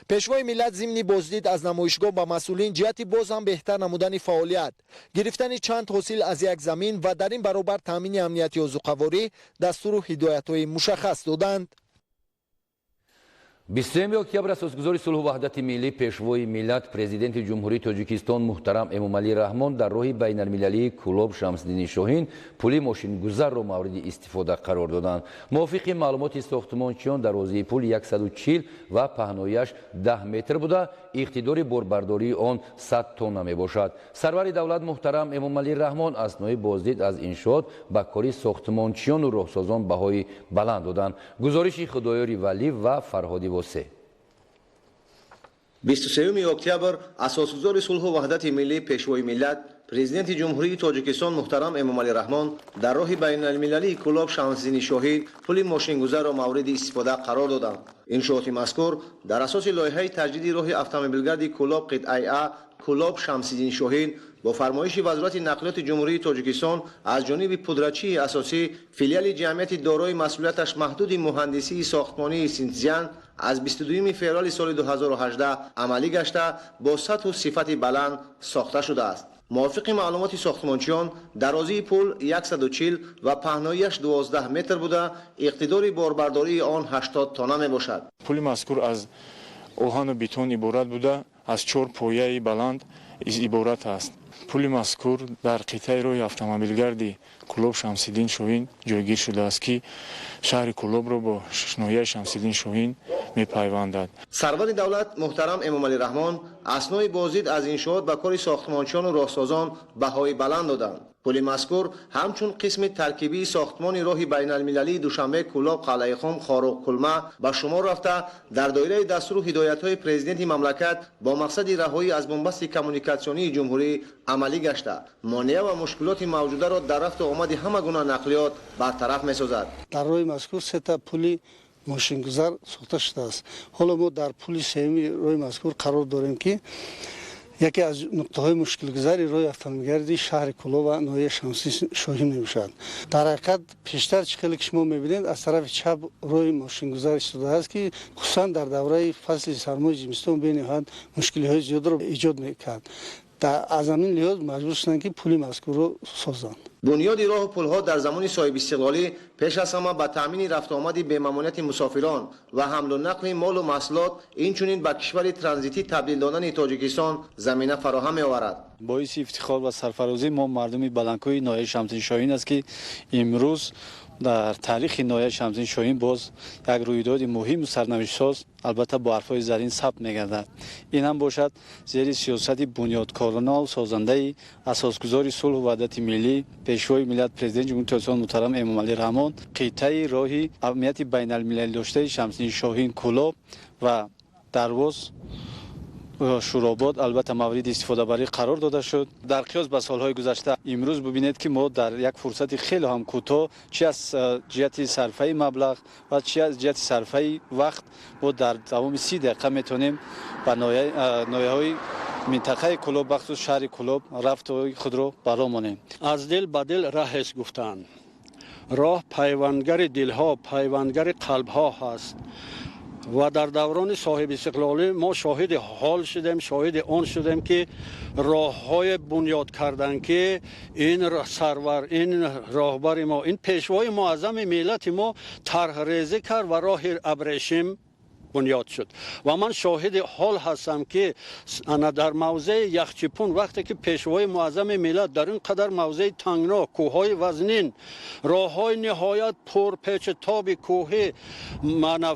پیشوای ملت ضمن بازدید از نمایشگاه به مسئولین جهت باز هم بهتر نمودن فعالیت، گرفتن چند حاصل از یک زمین و در این برابر تامین امنیت عضوقواری دستور و هدایت‌های مشخص دادند. 23 октябр асосгузори сулҳу ваҳдати миллӣ пешвои миллат президенти ҷумҳурии тоҷикистон муҳтарам эмомалӣ раҳмон дар роҳи байналмилалии кӯлоб шамсиддини шоҳин пули мошингузарро мавриди истифода қарор доданд. мувофиқи маълумоти сохтмончиён дарозии пул 140 ва паҳнояш 10 метр буда иқтидори борбардории он 100 тонна мебошад. сарвари давлат муҳтарам эмомалӣ раҳмон аснои боздид аз иншоот ба кори сохтмончиёну роҳсозон баҳои баланд доданд. гузориши худоёри валӣ ва фарҳоди 23 октябр асосгузори сулҳу ваҳдати миллӣ пешвои миллат президенти ҷумҳурии тоҷикистон муҳтарам эмомалӣ раҳмон дар роҳи байналмилалии кӯлоб шамсиддини шоҳин пули мошингузарро мавриди истифода қарор доданд. иншооти мазкур дар асоси лоиҳаи таҷдиди роҳи автомобилгарди кӯлоб қитъаи А кӯлоб шамсиддини шоҳин бо фармоиши вазорати нақлиёти ҷумҳурии тоҷикистон аз ҷониби пудрачии асосӣ филиали ҷамъияти дорои масъулияташ маҳдуди муҳандисии сохтмонии синтзян аз 22 феврали соли 2018 амалӣ гашта бо сатҳу сифати баланд сохта шудааст. мувофиқи маълумоти сохтмончиён дарозии пул 140 ва паҳноияш 12 метр буда иқтидори борбардории он 80 тонна мебошад. пули мазкур аз оҳану бетон иборат буда аз 4 пояи баланд иборат аст. пули мазкур дар қитъаи роҳи автомобилгарди кӯлоб шамсиддин шоҳин ҷойгир шудааст ки шаҳри кӯлобро бо ноҳияи шамсиддин шоҳин мепайвандад. сарвари давлат муҳтарам эмомалӣ раҳмон аснои боздид аз иншоот ба кори сохтмончиёну роҳсозон баҳои баланд доданд. пули мазкур ҳамчун қисми таркибии сохтмони роҳи байналмилалии душанбе кӯлоб қалъаихум хоруқкулма ба шумор рафта дар доираи дастуру ҳидоятҳои президенти мамлакат бо мақсади раҳоӣ аз бомбасти коммуникатсионии ҷумҳурӣ амалӣ гашта монеа ва мушкилоти мавҷударо дар рафту омади ҳама гуна нақлиёт бартараф месозад. дар роҳи мазкур сета пули мошингузар сохта шудааст. ҳоло мо дар пули сеюми роҳи мазкур қарор дорем ки яке аз нуқтаҳои мушкилгузари роҳи автомобилгарди шаҳри кӯлоб ва ноҳияи шамсиддини шоҳин мебошад. дар ҳақиқат пештар чӣ хеле ки шумо мебинед аз тарафи чап роҳи мошингузар истодааст ки хусусан дар давраи фасли сармои зимистон бениҳоят мушкилиҳои зиёдро эҷод мекард. аз ҳамин лиҳоз маҷбур шуданд ки пули мазкурро созанд. бунёди роҳу пулҳо дар замони соҳибистиқлолӣ пеш аз ҳама ба таъмини рафтуомади бемамонияти мусофирон ва ҳамлу нақли молу маҳсулот инчунин ба кишвари транзитӣ табдил додани тоҷикистон замина фароҳам меоварад. боиси ифтихор ва сарфарозии мо мардуми баландкӯҳи ноҳияи шамсиддини шоҳин аст ки имрӯз дар таърихи ноҳияи шамсиддини шоҳин боз як рӯйдоди муҳиму сарнавиштсоз албатта бо ҳарфҳои зарин сабт мегардад. ин ҳам бошад зери сиёсати бунёдкоранаву созандаи асосгузори сулҳу ваҳдати миллӣ пешвои миллат президенти ҷумҳурии тоҷикистон муҳтарам эмомалӣ раҳмон қитъаи роҳи аҳамияти байналмилалӣ доштаи шамсиддини шоҳин кӯлоб ва дарвоз шуробод албатта мавриди истифодабарӣ қарор дода шуд. дар қиёс ба солҳои гузашта имрӯз бибинед ки мо дар як фурсати хеле ҳам кӯтоҳ чӣ аз ҷиҳати сарфаи маблағ ва чӣ аз ҷиҳати сарфаи вақт мо дар давоми 30 дақиқа метавонем ба ноҳияҳои минтақаи кӯлоб бахусус шаҳри кӯлоб рафтуи худро баромонем. аз дил ба дил раҳест гуфтанд. роҳ пайвандгари дилҳо, пайвандгари қалбҳо ҳаст. ва дар даврони соҳибистиқлолӣ мо шоҳиди ҳол шудем, шоҳиди он шудем ки роҳҳои бунёд кардан ки ин сарвар, ин роҳбари мо, ин пешвои муаззами миллати мо тарҳрезӣ кард ва роҳи абрешим بنیاد شد و من شاهد حال هستم که انا در موضع یخچپون وقتی که پیشوای معظم ملت در این قدر موضع تنگنا، کوههای وزنین، راههای نهایت پرپیچ تاب کوه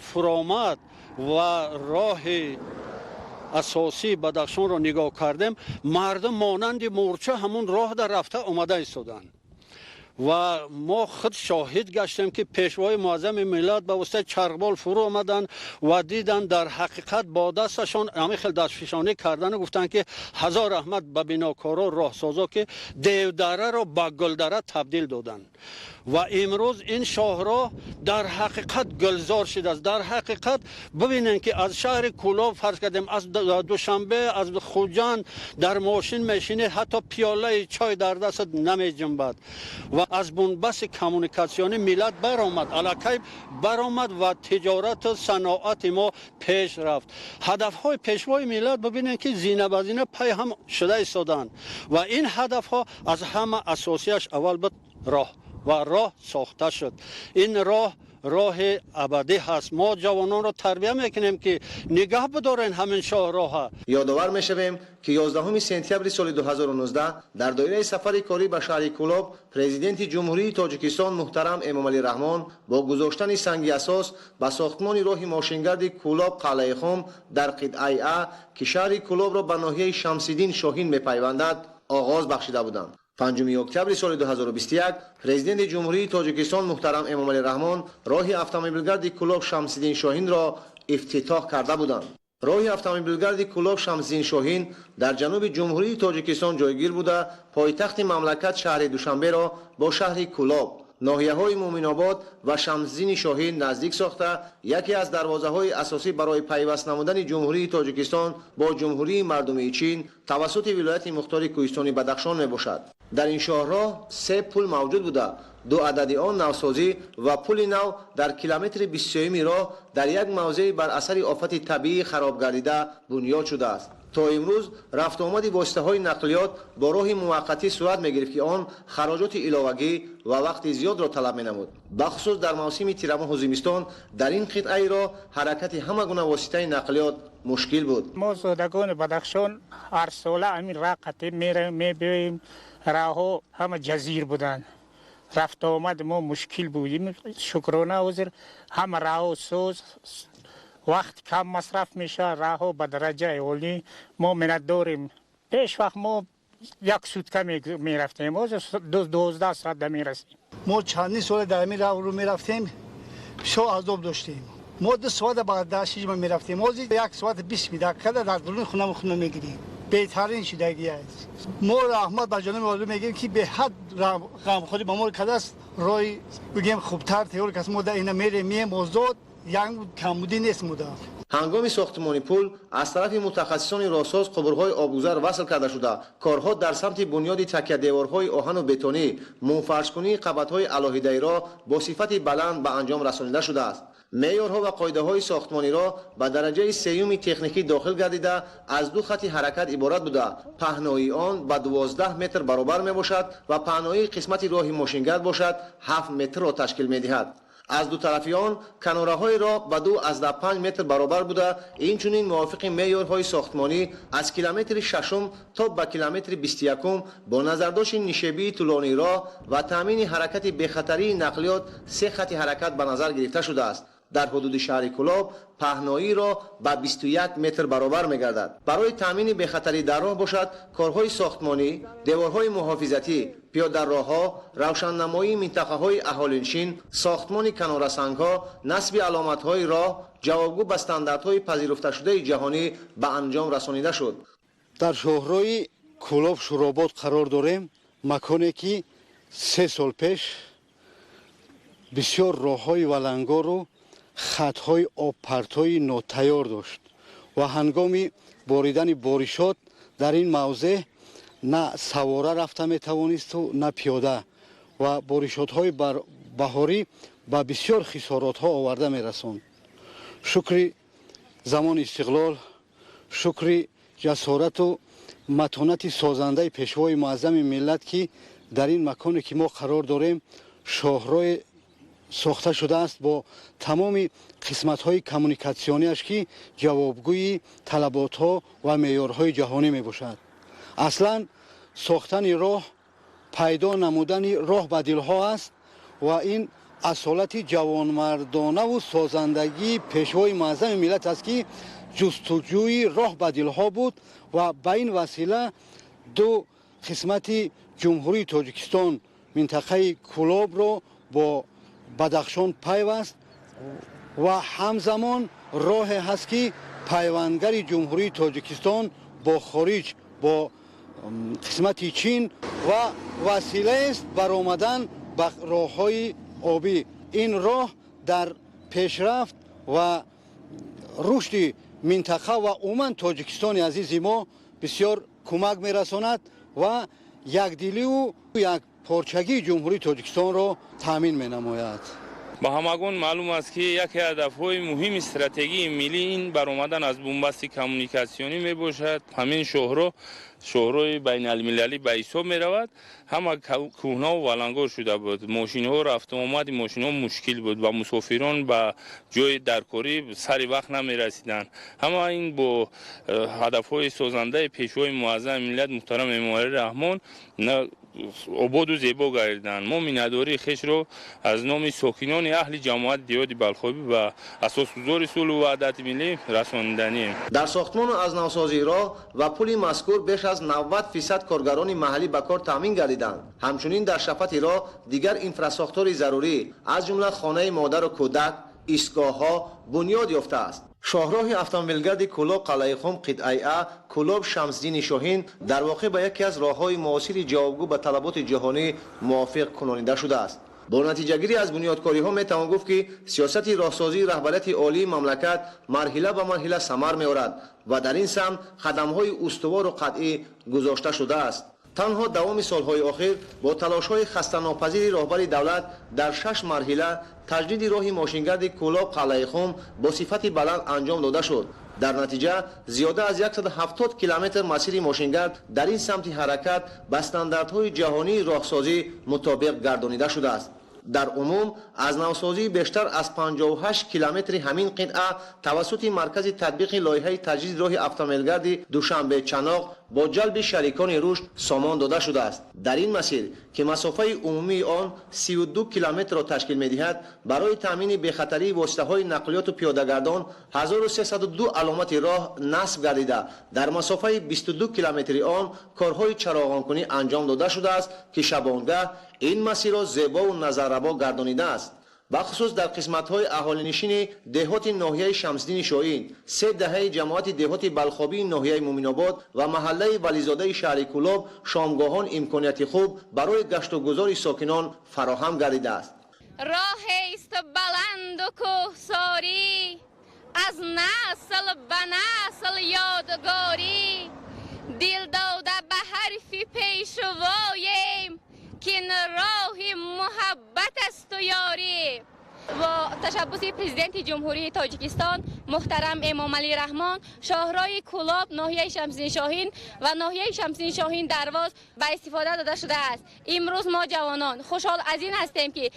فرامد و راه اساسی بدخشان را نگاه کردیم، مردم مانند مورچه همون راه در رفته آمده ایستادند و ما خود شاهد گشتیم که پیشوای معظم ملت به واسطه چربال فرو آمدن و دیدن در حقیقت با دستشان همه خیلی دستفشانی کردن و گفتن که هزار رحمت به بناکارا راهسازا که دیودره را به گلدره تبدیل دادن و امروز این شاهراه در حقیقت گلزار شده است. در حقیقت ببینن که از شهر کولاب فرض کردیم از دوشنبه از خوجان در ماشین میشینه، حتی پیاله چای در دست نمی جنبد و از بنبست کمونیکاسیونی ملت برآمد، الکی برآمد و تجارت و صناعت ما پیش رفت. هدف های پیشوای ملت ببینن که زینه به زینه پای هم شده ایستادند و این هدف ها از همه اساسیش اول بود راه و راه ساخته شد. این راه ابدی هست. ما جوانان را تربیت میکنیم که نگاه بدارن همین شاهراه. یادآور میشویم که 11 سپتامبر سال 2019 در دایره سفر کاری به شهر کولاب پرزیدنت جمهوری تاجیکستان محترم امامعلی رحمان با گذاشتن سنگ اساس به ساختمان راه ماشینگرد کولاب قلعه خم در قطعه ا که شهر کولاب را به ناحیه شمس‌الدین شاهین میپیوندد آغاز بخشیده بودند. 5 اکتبر سال 2021 پرزیدنت جمهوری تاجیکستان محترم امامعلی رحمان راه اتومبیلگرد کولاب شمس‌الدین شاهین را افتتاح کرده بودند. راه اتومبیلگرد کولاب شمس‌الدین شاهین در جنوب جمهوری تاجیکستان جایگیر بوده پایتخت مملکت شهر دوشنبه را با شهر کولاب، ناحیه‌های مومن‌آباد و شمس‌الدین شاهین نزدیک ساخته یکی از دروازه‌های اساسی برای پیوست نمودن جمهوری تاجیکستان با جمهوری مردمی چین توسط ولایت مختار کوهستانی بدخشان میباشد. در این شاهراه 3 پل موجود بوده، 2 عدد آن نوسازی و پل نو در کیلومتر 23 راه در یک موضع بر اثر آفت طبیعی خراب گردیده بنیاد شده است. تا امروز رفت آمد واسطه‌های نقلیات با راه موقتی صورت می‌گرفت که آن خراجات علاوگی و وقت زیاد را طلب می‌نمود. بخصوص در موسم تیرماه و زمستان در این قطعه را حرکت همه گونه واسطه نقلیات مشکل بود. ما زادگان بدخشان هر ساله همین راه قطعه می‌بینیم، راه‌ها همه جزیر بودند. رفت آمد ما مشکل بود. شکرانه حضور همه راه سوز وقت کم مصرف میشه، راه به درجه اولی ما منت داریم. پیش وقت ما یک سوتکه میرفتیم، ما 12 ساعت میرسیم. ما چندین سال در این راه رو میرفتیم، شو عذاب داشتیم. ما 2 ساعت بعد داشتیم میرفتیم، ما 1 ساعت 20 دقیقه در درون خونه میگیریم. بهترین شدگی است. ما رحمت به جانب مردم میگیم که به حد غم خودی با ما کده است، رای بگیم خوبتر تیور کس ما در این میریم آزاد یعنی کمبودی نیست مودا. هنگام ساختمان پل از طرف متخصصان راهساز قبرهای آبگذر وصل کرده شده. کارها در سمت بنیاد تکیه دیوارهای آهن و بتونی، منفرش‌کنی قبط‌های علاهیده را با صفت بلند به انجام رسانیده شده است. معیارها و قاعده‌های ساختمانی را به درجه 3 تکنیکی داخل گردیده از 2 خط حرکت عبارت بوده. پهنایی آن به 12 متر برابر میباشد و پهنایی قسمت راه ماشینگرد باشد 7 متر را تشکیل میدهد. از 2 طرفی آن کناره‌های راه به 2 از 5 متر برابر بوده. این چنین موافق معیارهای ساختمانی از کیلومتر 6 تا به کیلومتر 21 با نظرداشت نشیبی طولانی راه و تامین حرکت بخطری نقلیات 3 خط حرکت به نظر گرفته شده است. در حدود شهر کولاب پهنایی را به 21 متر برابر می‌گردد. برای تامین بخطری در راه باشد کارهای ساختمانی، دیوارهای محافظتی، پیاده‌راه‌ها، روشن‌نمایی منطقه‌های اهالینشین، ساختمان کنارسنگ‌ها، نصب علامت‌های راه جوابگو به استانداردهای پذیرفته شده جهانی به انجام رسانیده شد. در شهرهای کولاب شوراباد قرار داریم، مکانی که 3 سال پیش بسیار راه‌های ولنگار رو خطهای آبپرتای ناتیار داشت و هنگام باریدن بارشات در این موضع نه سواره رفته میتوانست و نه پیاده و بارشات‌های بهاری به بسیار خسارات‌ها آورده میرساند. شکر زمان استقلال، شکر جسارت و متانت سازنده پیشوای معظم ملت که در این مکانی که ما قرار داریم شاهراه ساخته شده است با تمام قسمت‌های کمونیکاسیونیش که جوابگوی طلبات‌ها و معیارهای جهانی میباشد. اصلا ساختن راه پیدا نمودن راه به دلها است و این اصالت جوانمردانه و سازندگی پیشوای معظم ملت است که جستجوی راه به دلها بود و به این وسیله دو قسمت جمهوری تاجیکستان منطقه کولاب را با بدخشان پیوست و همزمان راه هست که پیوندگر جمهوری تاجیکستان با خارج با قسمت چین و وسیله است برآمدن به راههای آبی. این راه در پیشرفت و رشد منطقه و عموما تاجیکستان عزیز ما بسیار کمک میرساند و یکدلی و یک پارچگی جمهوری تاجیکستان را تامین می با همگان معلوم است که یکی از هدف‌های مهم استراتژی ملی این برآمدن از بنبست کمونیکاسیونی می باشد. همین شهرهای بین المللی به حساب می رود. همه کهنه و ولنگار شده بود. ماشین‌ها رفت و آمد ماشین‌ها مشکل بود و مسافران به جای درکاری سری وقت نمی رسیدند. همه این با هدف‌های سازنده پیشوای معظم ملت محترم امامعلی رحمان آباد و زیبا گردیدند. ما میناداری خیش را از نام ساکنان اهل جماعت دیاد بلخابی و اساسگزار صلح و وحدت ملی رساندنیم. در ساختمان از نوسازی راه و پل مذکور بیش از 90% کارگران محلی به کار تامین گردیدند. همچنین در شفت راه دیگر انفراستراکچور ضروری از جمله خانه مادر و کودک، ایستگاه‌ها بنیاد یافته است. شاهراه اتومبیلگرد کولاب قلعه خم قطعه ا کولاب شمس‌دین شاهین در واقع به یکی از راه‌های معاصر جوابگو به طلبات جهانی موافق کنانیده شده است. با نتیجه‌گیری از بنیادکاری‌ها می‌توان گفت که سیاست راهسازی رهبریت عالی مملکت مرحله به مرحله ثمر می‌آورد و در این سمت قدم‌های استوار و قطعی گذاشته شده است. تنها دوام سالهای اخیر با تلاش‌های خسته‌ناپذیر راهبر دولت در 6 مرحله تجدید راه ماشینگرد کولاب قلعه خم با صفت بلند انجام داده شد. در نتیجه زیاده از 170 کیلومتر مسیر ماشینگرد در این سمت حرکت به استانداردهای جهانی راهسازی مطابق گردانیده شده است. در عموم از نوسازی بیشتر از 58 کیلومتر همین قطعه توسط مرکز تطبیق لایحه تجدید راه اتومبیلگرد دوشنبه چناق با جلب شریکان رشد سامان داده شده است. در این مسیر که مسافه عمومی آن 32 کیلومتر را تشکیل می‌دهد، برای تامین بی‌خطری واسطه‌های نقلیات و پیاده‌گردان 1302 علامت راه نصب گردیده در مسافه 22 کیلومتری آن کارهای چراغانکنی انجام داده شده است که شبانگاه این مسیر را زیبا و نظرروا گردانیده است. بخصوص در قسمت‌های اهالینشین دهات ناحیه شمس‌دین شاهین، 3 دهه جماعت دهات بلخابی ناحیه مومن‌آباد و محله ولیزاده شهر کولاب شامگاهان امکانیت خوب برای گشت و گذار ساکنان فراهم گردیده است. راه است بلند و کوهساری، از نسل به نسل یادگاری، دل داده به حرف پیشوایم که راه محبت است و یاری. با تشبث پرزیدنت جمهوری تاجیکستان محترم امامعلی رحمان، شاهراه کولاب ناحیه شمس‌دین شاهین و ناحیه شمس‌دین شاهین درواز به استفاده داده شده است. امروز ما جوانان خوشحال از این هستیم که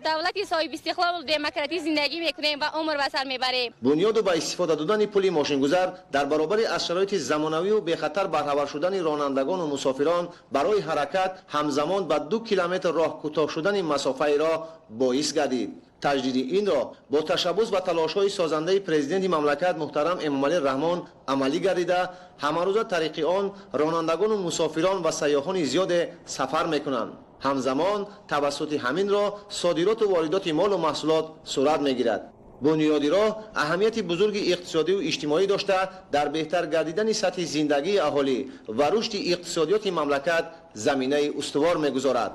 دولت صاحب استقلال و دموکراسی زندگی میکنیم و عمر به سر میبریم. بنیاد و به استفاده دادن پل ماشینگذار در برابر از شرایط زمانوی و بی‌خطر برابر شدن رانندگان و مسافران برای حرکت همزمان به 2 کیلومتر راه کوتاه شدن مسافه را باعث گردید. تجدید این را با تشبث و تلاش‌های سازنده پرزیدنت مملکت محترم امامعلی رحمان عملی گردیده، همه روزه طریق آن رانندگان و مسافران و سیاحان زیاد سفر میکنند. همزمان توسط همین را صادرات و واردات مال و محصولات صورت میگیرد. بنیادی راه اهمیت بزرگ اقتصادی و اجتماعی داشته در بهتر گردیدن سطح زندگی اهالی و رشد اقتصادیات مملکت زمینه استوار میگذارد.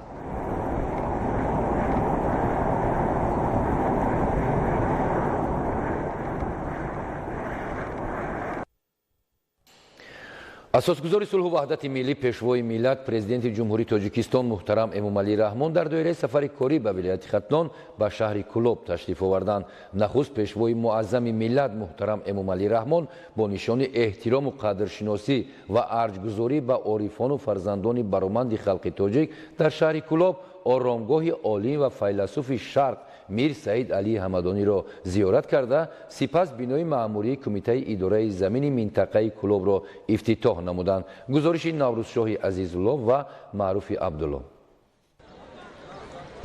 اساسگزار صلح و وحدت ملی پیشوای ملت پرزیدنت جمهوری تاجیکستان محترم امامعلی رحمان در دایره سفر کاری به ولایت ختلان به شهر کولاب تشریف آوردند. نخست پیشوای معظم ملت محترم امامعلی رحمان با نشان احترام و قدرشناسی و ارجگذاری به عارفان و فرزندان برومند خلق تاجیک در شهر کولاب آرامگاه عالی و فیلسوف شرق мир саид али ҳамадониро зиёрат карда сипас бинои маъмурии кумитаи идораи замини минтақаи Кӯлобро ифтитоҳ намуданд. гузориши наврӯзшоҳи азизулло ва маъруфи абдулло.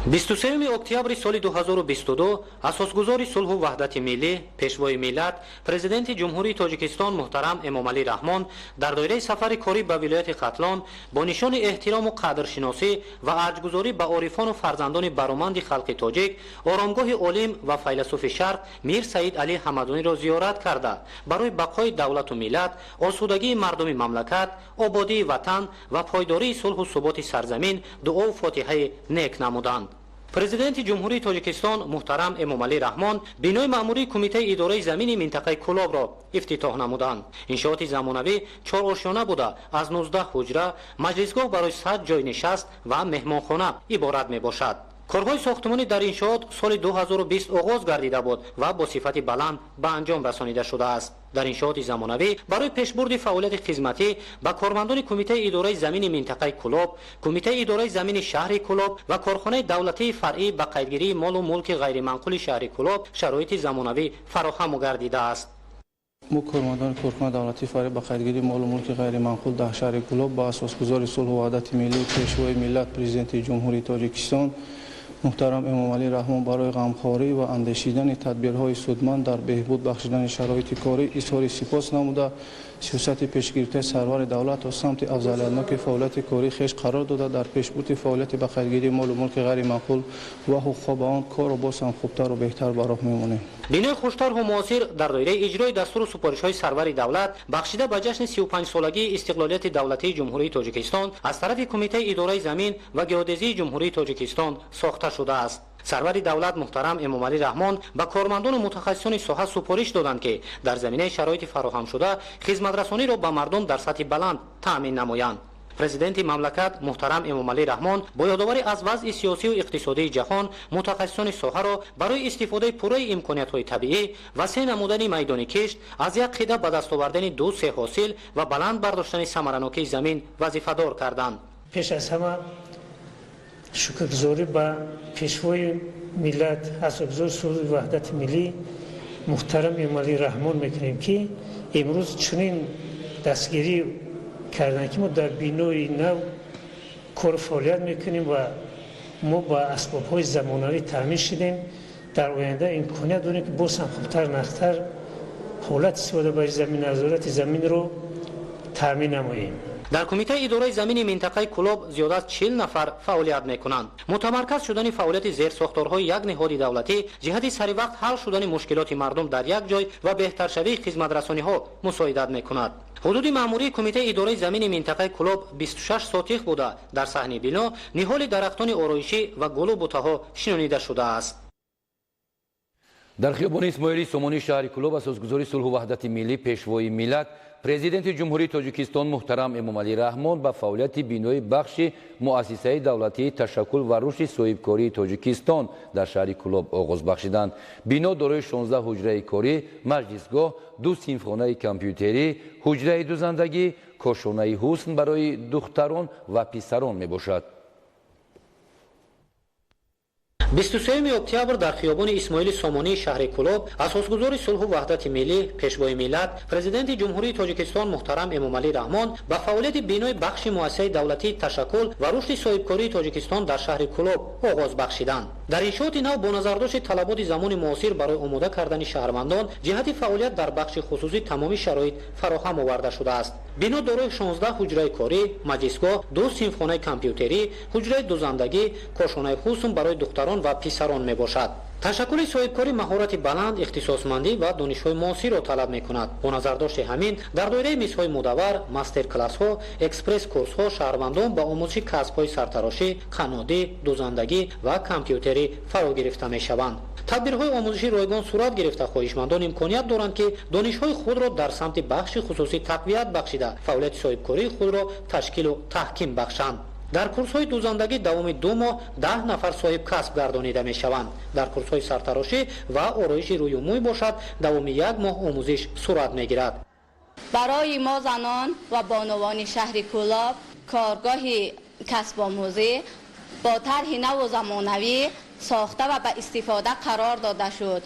23 октябри соли 2022 асосгузори сулҳу ваҳдати миллӣ, пешвои миллат, президенти ҷумҳурии Тоҷикистон муҳтарам Эмомалӣ Раҳмон дар доираи сафари корӣ ба вилояти Хатлон бо нишони эҳтирому қадршиносӣ ва арҷгузорӣ ба орифону фарзандони бароманди халқи тоҷик, оромгоҳи олим ва файласуфи шарқ Мир Саид Али Ҳамадониро зиёрат карда, барои бақои давлату миллат, осудагии мардуми мамлакат, ободии ватан ва пойдории сулҳу суботи сарзамин дуову фотиҳаи нек намуданд. Президенти ҷумҳурии Тоҷикистон муҳтарам Эмомалӣ Раҳмон бинои маъмурии кумитаи идораи замини минтақаи Кӯлобро ифтитоҳ намуданд. иншооти замонавӣ чорошона буда аз 19 ҳуҷра, маҷлисгоҳ барои 100 ҷой нишаст ва меҳмонхона иборат мебошад. корҳои сохтмонӣ дар иншоот соли 2020 оғоз гардида буд ва бо сифати баланд ба анҷом расонида шудааст. дар иншооти замонавӣ барои пешбурди фаъолияти хизматӣ ба кормандони кумитаи идораи замини минтақаи Кӯлоб, кумитаи идораи замини шаҳри Кӯлоб ва корхонаи давлатии фаръӣ ба қайдгирии молу мулки ғайриманқули шаҳри Кӯлоб шароити замонавӣ фароҳам гардидааст. мо кормандони корхонаи давлатии фаръӣ ба қайдгирии молу мулки ғайриманқул дар шаҳри Кӯлоб ба асосгузори сулҳу ваҳдати миллӣ, пешвои миллат, президенти ҷумҳурии Тоҷикистон муҳтарам Эмомалӣ Раҳмон барои ғамхорӣ ва андешидани тадбирҳои судманд дар беҳбуд бахшидани шароити корӣ изҳори сипос намуда, сиёсати пешгирифтаи сарвари давлат то самти афзалиятноки фаъолияти корӣ хеш қарор дода дар пешбурди фаъолияти ба қайдгирии молу мулки ғайриманқул ва ҳуқуқҳо ба он корро боз ҳам хубтару беҳтар ба роҳ мемонем. бинои хуштарҳу муосир дар доираи иҷрои дастуру супоришҳои сарвари давлат бахшида ба ҷашни 35-солагии истиқлолияти давлатии ҷумҳурии Тоҷикистон аз тарафи кумитаи идораи замин ва геодезии ҷумҳурии Тоҷикистон сохта шудааст. сарвари давлат муҳтарам Эмомалӣ Раҳмон ба кормандону мутахассисони соҳа супориш доданд ки дар заминаи шароити фароҳамшуда хизматрасониро ба мардум дар сатҳи баланд таъмин намоянд. президенти мамлакат муҳтарам Эмомалӣ Раҳмон бо ёдоварӣ аз вазъи сиёсию иқтисодии ҷаҳон мутахассисони соҳаро барои истифодаи пурраи имкониятҳои табиӣ, васеъ намудани майдони кишт, аз як қида ба дастовардани ду сеҳосил ва баланд бардоштани самаранокии замин вазифадор карданд. пеш аз ҳама шукргузорӣ ба пешвои миллат, асосгузори сулҳи ваҳдати миллӣ муҳтарам Эмомалӣ Раҳмон мекунем ки имрӯз чунин дастгирӣ карданд ки мо дар бинои нав кор фаъолият мекунем ва мо ба асбобҳои замонавӣ таъмин шудем. дар оянда имконият дорем ки боз ҳам хубтар нахтар ҳолати истифода ба замин, назорати заминро таъмин намоем. дар кумитаи идораи замини минтақаи Кӯлоб зиёда аз 40 нафар фаъолият мекунанд. мутамарказ шудани фаъолияти зерсохторҳои як ниҳоди давлатӣ ҷиҳати саривақт ҳал шудани мушкилоти мардум дар як ҷой ва беҳтаршавии хизматрасониҳо мусоидат мекунад. ҳудуди маъмурии кумитаи идораи замини минтақаи Кӯлоб 26 сотих буда дар саҳни бино ниҳоли дарахтони ороишӣ ва гулу бутаҳо шинонида шудааст. дар хиёбони исмоили сомони шаҳри Кӯлоб асосгузори сулҳу ваҳдати миллӣ, пешвои миллат, президенти ҷумҳурии Тоҷикистон муҳтарам Эмомалӣ Раҳмон ба фаъолияти бинои бахши муассисаи давлатии ташаккул ва рушди соҳибкории Тоҷикистон дар шаҳри Кӯлоб оғоз бахшиданд. бино дорои 16 ҳуҷраи корӣ, маҷлисгоҳ, 2 синфхонаи компютерӣ, ҳуҷраи дузандагӣ, кошонаи ҳусн барои духтарон ва писарон мебошад. 23 октябр дар хиёбони Исмоили Сомонии шаҳри Кӯлоб асосгузори сулҳу ваҳдати миллӣ, пешвои миллат, президенти ҷумҳурии Тоҷикистон муҳтарам Эмомалӣ Раҳмон ба фаъолияти бинои бахши муассисаи давлатии ташаккул ва рушди соҳибкории Тоҷикистон дар шаҳри Кӯлоб оғоз бахшиданд. дар иншооти нав бо назардошти талаботи замони муосир барои омода кардани шаҳрвандон ҷиҳати фаъолият дар бахши хусусӣ тамоми шароит фароҳам оварда шудааст. бино дорои 16 ҳуҷраи корӣ, маҷлисгоҳ, 2 синфхонаи компютерӣ, ҳуҷраи дузандагӣ, кошонаи хусн барои духтарон ва писарон мебошад. ташаккули соҳибкорӣ маҳорати баланд, ихтисосмандӣ ва донишҳои муосирро талаб мекунад. бо назардошти ҳамин дар доираи мисҳои мудаввар, мастер-классҳо, экспресс-курсҳо шаҳрвандон ба омӯзиши касбҳои сартарошӣ, қаннодӣ, дузандагӣ ва компютерӣ фаро гирифта мешаванд. тадбирҳои омӯзиши ройгон сурат гирифта хоҳишмандон имконият доранд ки донишҳои худро дар самти бахши хусусӣ тақвият бахшида фаъолияти соҳибкории худро ташкилу таҳким бахшанд. дар курсҳои дузандагӣ давоми 2 моҳ 10 нафар соҳибкасб гардонида мешаванд. дар курсҳои сартарошӣ ва ороиши рӯю мӯй бошад давоми 1 моҳ омӯзиш сурат мегирад. барои мо занон ва бонувони шаҳри Кӯлоб коргоҳи касбомӯзӣ бо тарҳи наву замонавӣ ساخته و به استفاده قرار داده شد.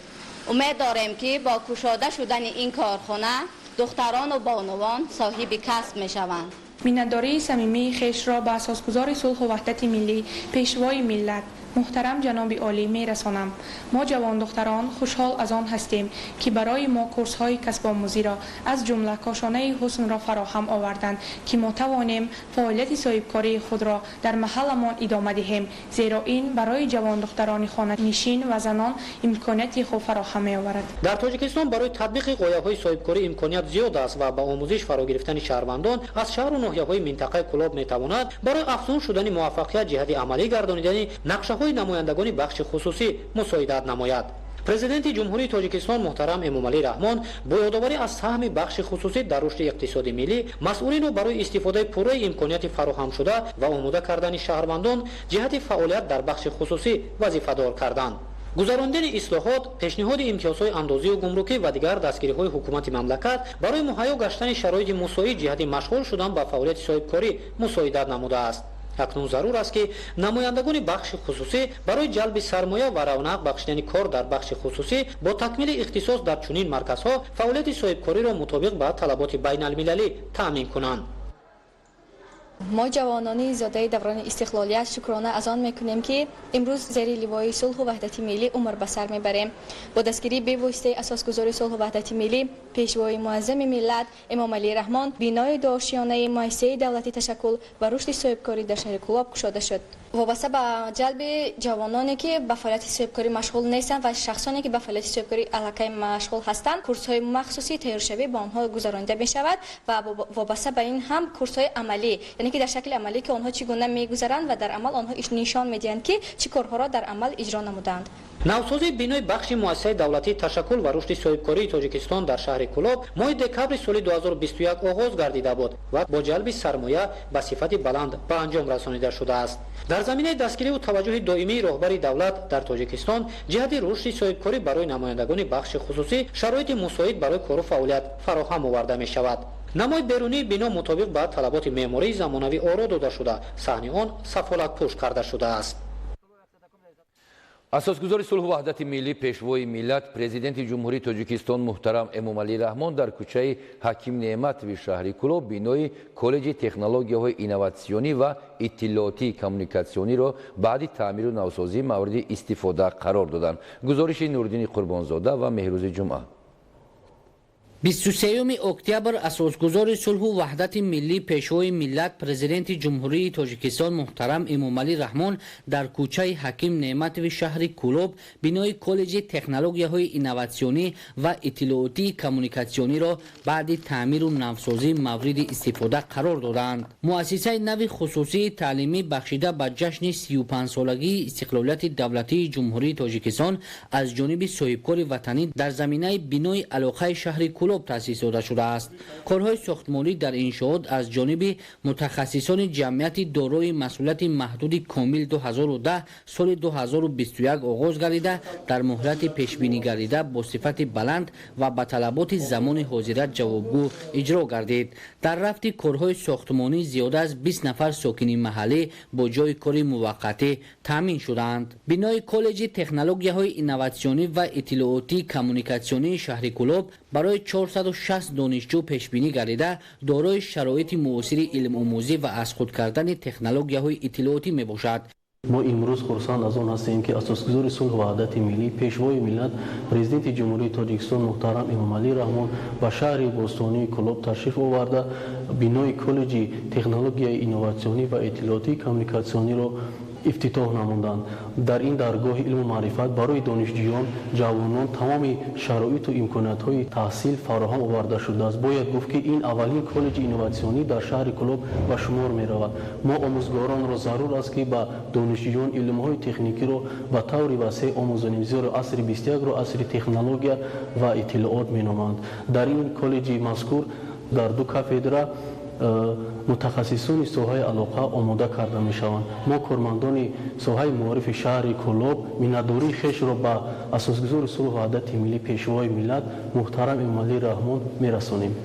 امید داریم که با گشوده شدن این کارخانه دختران و بانوان صاحب کسب می شوند. میnnتداری صمیمی خویش را به اساسگزار صلح و وحدت ملی پیشوای ملت محترم جناب عالی می رسانم. ما جوان دختران خوشحال از آن هستیم که برای ما کورس های کسب آموزی را از جمله کاشانه حسن را فراهم آوردند که ما توانیم فعالیت صاحبکاری خود را در محلمان ادامه دهیم، زیرا این برای جوان دختران خانه نشین و زنان امکانیت خوب فراهم می آورد. در تاجیکستان برای تطبیق غایه‌های صاحبکاری امکانیت زیاد است و با آموزش فرا گرفتن شهروندان از شهر و ناحیه‌های منطقه کلاب می تواند برای افزون شدن موفقیت جهت عملی گردانیدن نقشه‌های نمایندگان بخش خصوصی مساعدت نماید. پرزیدنت جمهوری تاجیکستان محترم امامعلی رحمان با یادآوری از سهم بخش خصوصی در رشد اقتصادی ملی، مسئولین را برای استفاده پوره امکانیت فراهم شده و آماده کردن شهروندان جهت فعالیت در بخش خصوصی وظیفه‌دار کردند. گذراندن اصلاحات، پیشنهاد امتیازهای اندازی و گمرکی و دیگر دستگیری‌های حکومت مملکت برای مهیا گشتن شرایط مساعد جهت مشغول شدن با فعالیت صاحبکاری مساعدت نموده است. اکنون ضرور است که نمایندگان بخش خصوصی برای جلب سرمایه و رونق بخشیدن کار در بخش خصوصی با تکمیل اختصاص در چنین مرکزها فعالیت صاحبکاری را مطابق با طلبات بین المللی تأمین کنند. ما جوانان زاده دوران استقلالیت شکرانه از آن میکنیم که امروز زیر لوای صلح و وحدت ملی عمر به سر میبریم. با دستگیری به واسطه اساسگزار صلح و وحدت ملی پیشوای معظم ملت امامعلی رحمان بنای دو آشیانه مؤسسه دولتی تشکل و رشد صاحبکاری در شهر کلاب گشوده شد. وابسته به جلب جوانانی که به فعالیت صاحبکاری مشغول نیستند و شخصانی که به فعالیت صاحبکاری علاقه مشغول هستند، کورس‌های مخصوصی تیارشوی با آنها گذرانیده می شود و وابسته به این هم کورس‌های عملی، یعنی که در شکل عملی که آنها چگونه می‌گذرند و در عمل آنها نشان می‌دهند که چه کارها را در عمل اجرا نمودند. نوسازی بنای بخش مؤسسه دولتی تشکل و رشد صاحبکاری تاجیکستان در شهر کلاب ماه دکبر سال 2021 آغاز گردیده بود و با جلب سرمایه به صفت بلند به انجام رسانیده شده است. در زمینه دستگیری و توجه دائمی رهبر دولت در تاجیکستان جهت رشد صاحبکاری برای نمایندگان بخش خصوصی شرایط مساعد برای کار و فعالیت فراهم آورده می شود. نمای بیرونی بنا مطابق با طلبات معماری زمانوی آرا داده شده، صحن آن سفالت پوش کرده شده است. اساسگزار صلح و وحدت ملی پیشوای ملت پرزیدنت جمهوری تاجیکستان محترم امامعلی رحمان در کوچه حکیم نعمت و شهر کلاب بینای کالج تکنولوژی‌های اینوواسیونی و اطلاعاتی کمیونیکاسیونی را بعد تعمیر و نوسازی مورد استفاده قرار دادند. گزارش نوردین قربانزاده و مهروز جمعه. 23 اکتبر اساسگزار صلح و وحدت ملی پیشوای ملت پرزیدنت جمهوری تاجیکستان محترم امامعلی رحمان در کوچه حکیم نعمت و شهر کلاب بینای کالج تکنولوژی‌های اینوواسیونی و اطلاعاتی کمیونیکاسیونی را بعد تعمیر و نوسازی مورد استفاده قرار دادند. مؤسسه نو خصوصی تعلیمی بخشیده به جشن 35 سالگی استقلالیت دولتی جمهوری تاجیکستان از جانب صاحبکار وطنی در زمینه بینای علاقه شهر کلاب تأسیس داده شده است. کارهای ساختمانی در انشاءات از جانب متخصصان جمعیت دارای مسئولیت محدود کامل 2010 سال 2021 آغاز گردیده در مهلت پیشبینی گردیده با صفت بلند و به طلبات زمان حاضریت جوابگو اجرا گردید. در رفت کارهای ساختمانی زیاده از 20 نفر ساکن محله با جای کار موقتی تامین شدند. بنای کالج تکنولوژی‌های اینوواسیونی و اطلاعاتی کمیونیکاسیونی شهر کلاب برای 460 دانشجو پیشبینی گردیده دارای شرایط معاصر علم آموزی و از خود کردن تکنولوژی‌های اطلاعاتی می باشد. ما امروز خرسند از آن هستیم که اساسگزار صلح و وحدت ملی پیشوای ملت پرزیدنت جمهوری تاجیکستان محترم امامعلی رحمان و شهر بوستانی کلاب تشریف آورده بنای کالج تکنولوژی اینوواسیونی و اطلاعاتی کمیونیکاسیونی را افتتاح نمودند. در این درگاه علم و معرفت برای دانشجویان جوانان تمام شرایط و امکانات‌های تحصیل فراهم آورده شده است. باید گفت که این اولین کالج اینوواسیونی در شهر کلاب به شمار می‌رود. ما آموزگاران را ضرور است که با دانشجویان علم‌های تکنیکی را به طور وسیع آموزانیم، زیرا عصر 21 را عصر تکنولوژی و اطلاعات می‌نامند. در این کالج مذکور در دو کافدرا متخصصان ساحه علاقه آماده کرده می شوند. ما کارمندان ساحه معارف شهر کلاب میnnتداری خویش را به اساسگزار صلح و وحدت ملی پیشوای ملت محترم امامعلی رحمان می رسانیم.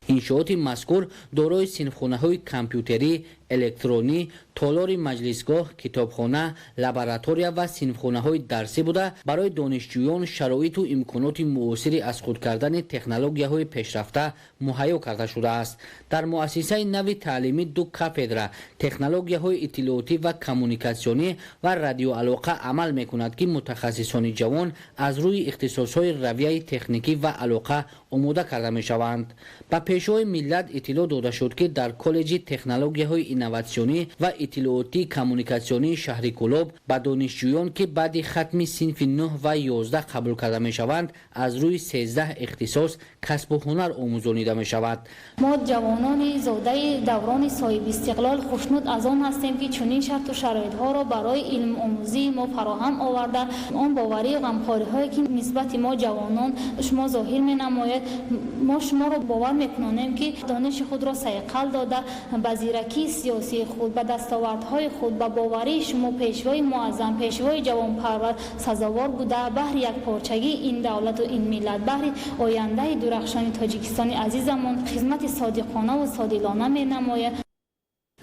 иншоот мазкур дорои синфхонаҳои компютерӣ, электронӣ, толори маҷлисгоҳ, китобхона, лаборатория ва синфхонаҳои дарсӣ буда барои донишҷӯён шароиту имконоти муосири аз худ кардани технологияҳои пешрафта муҳайё карда шудааст. Дар муассисаи нави таълимӣ 2 кафедра технологияҳои иттилоотӣ ва коммуникатсионӣ ва радиоалоқа амал мекунад ки мутахассисони ҷавон аз рӯи ихтисосҳои равияи техникӣ ва алоқа омода карда мешаванд. ба пешвои миллат иттилоъ дода шуд ки дар коллеҷи технологияҳои инноватсионӣ ва иттилоотӣ коммуникатсионии шаҳри Кӯлоб ба донишҷӯён ки баъди хатми синфи 9 ва 11 қабул карда мешаванд аз рӯи 13 ихтисос касбу ҳунар омӯзонида мешавад. мо ҷавонони зодаи даврони соҳиби истиқлол хушнуд аз он ҳастем ки чунин шарту шароитҳоро барои илмомӯзии мо фароҳам оварда он боварию ғамхориҳое ки нисбати мо ҷавонон шумо зоҳир менамоед мо шуморо бовар мекунонем ки дониши худро сайқал дода ба зиракии сиёсии худ ба дастовардҳои худ ба боварии шумо пешвои муаззам пешвои ҷавонпарвар сазовор буда баҳри якпорчагии ин давлату ин миллат баҳри ояндаи дурахшони тоҷикистони азизамон хизмати содиқонаву содилона менамояд.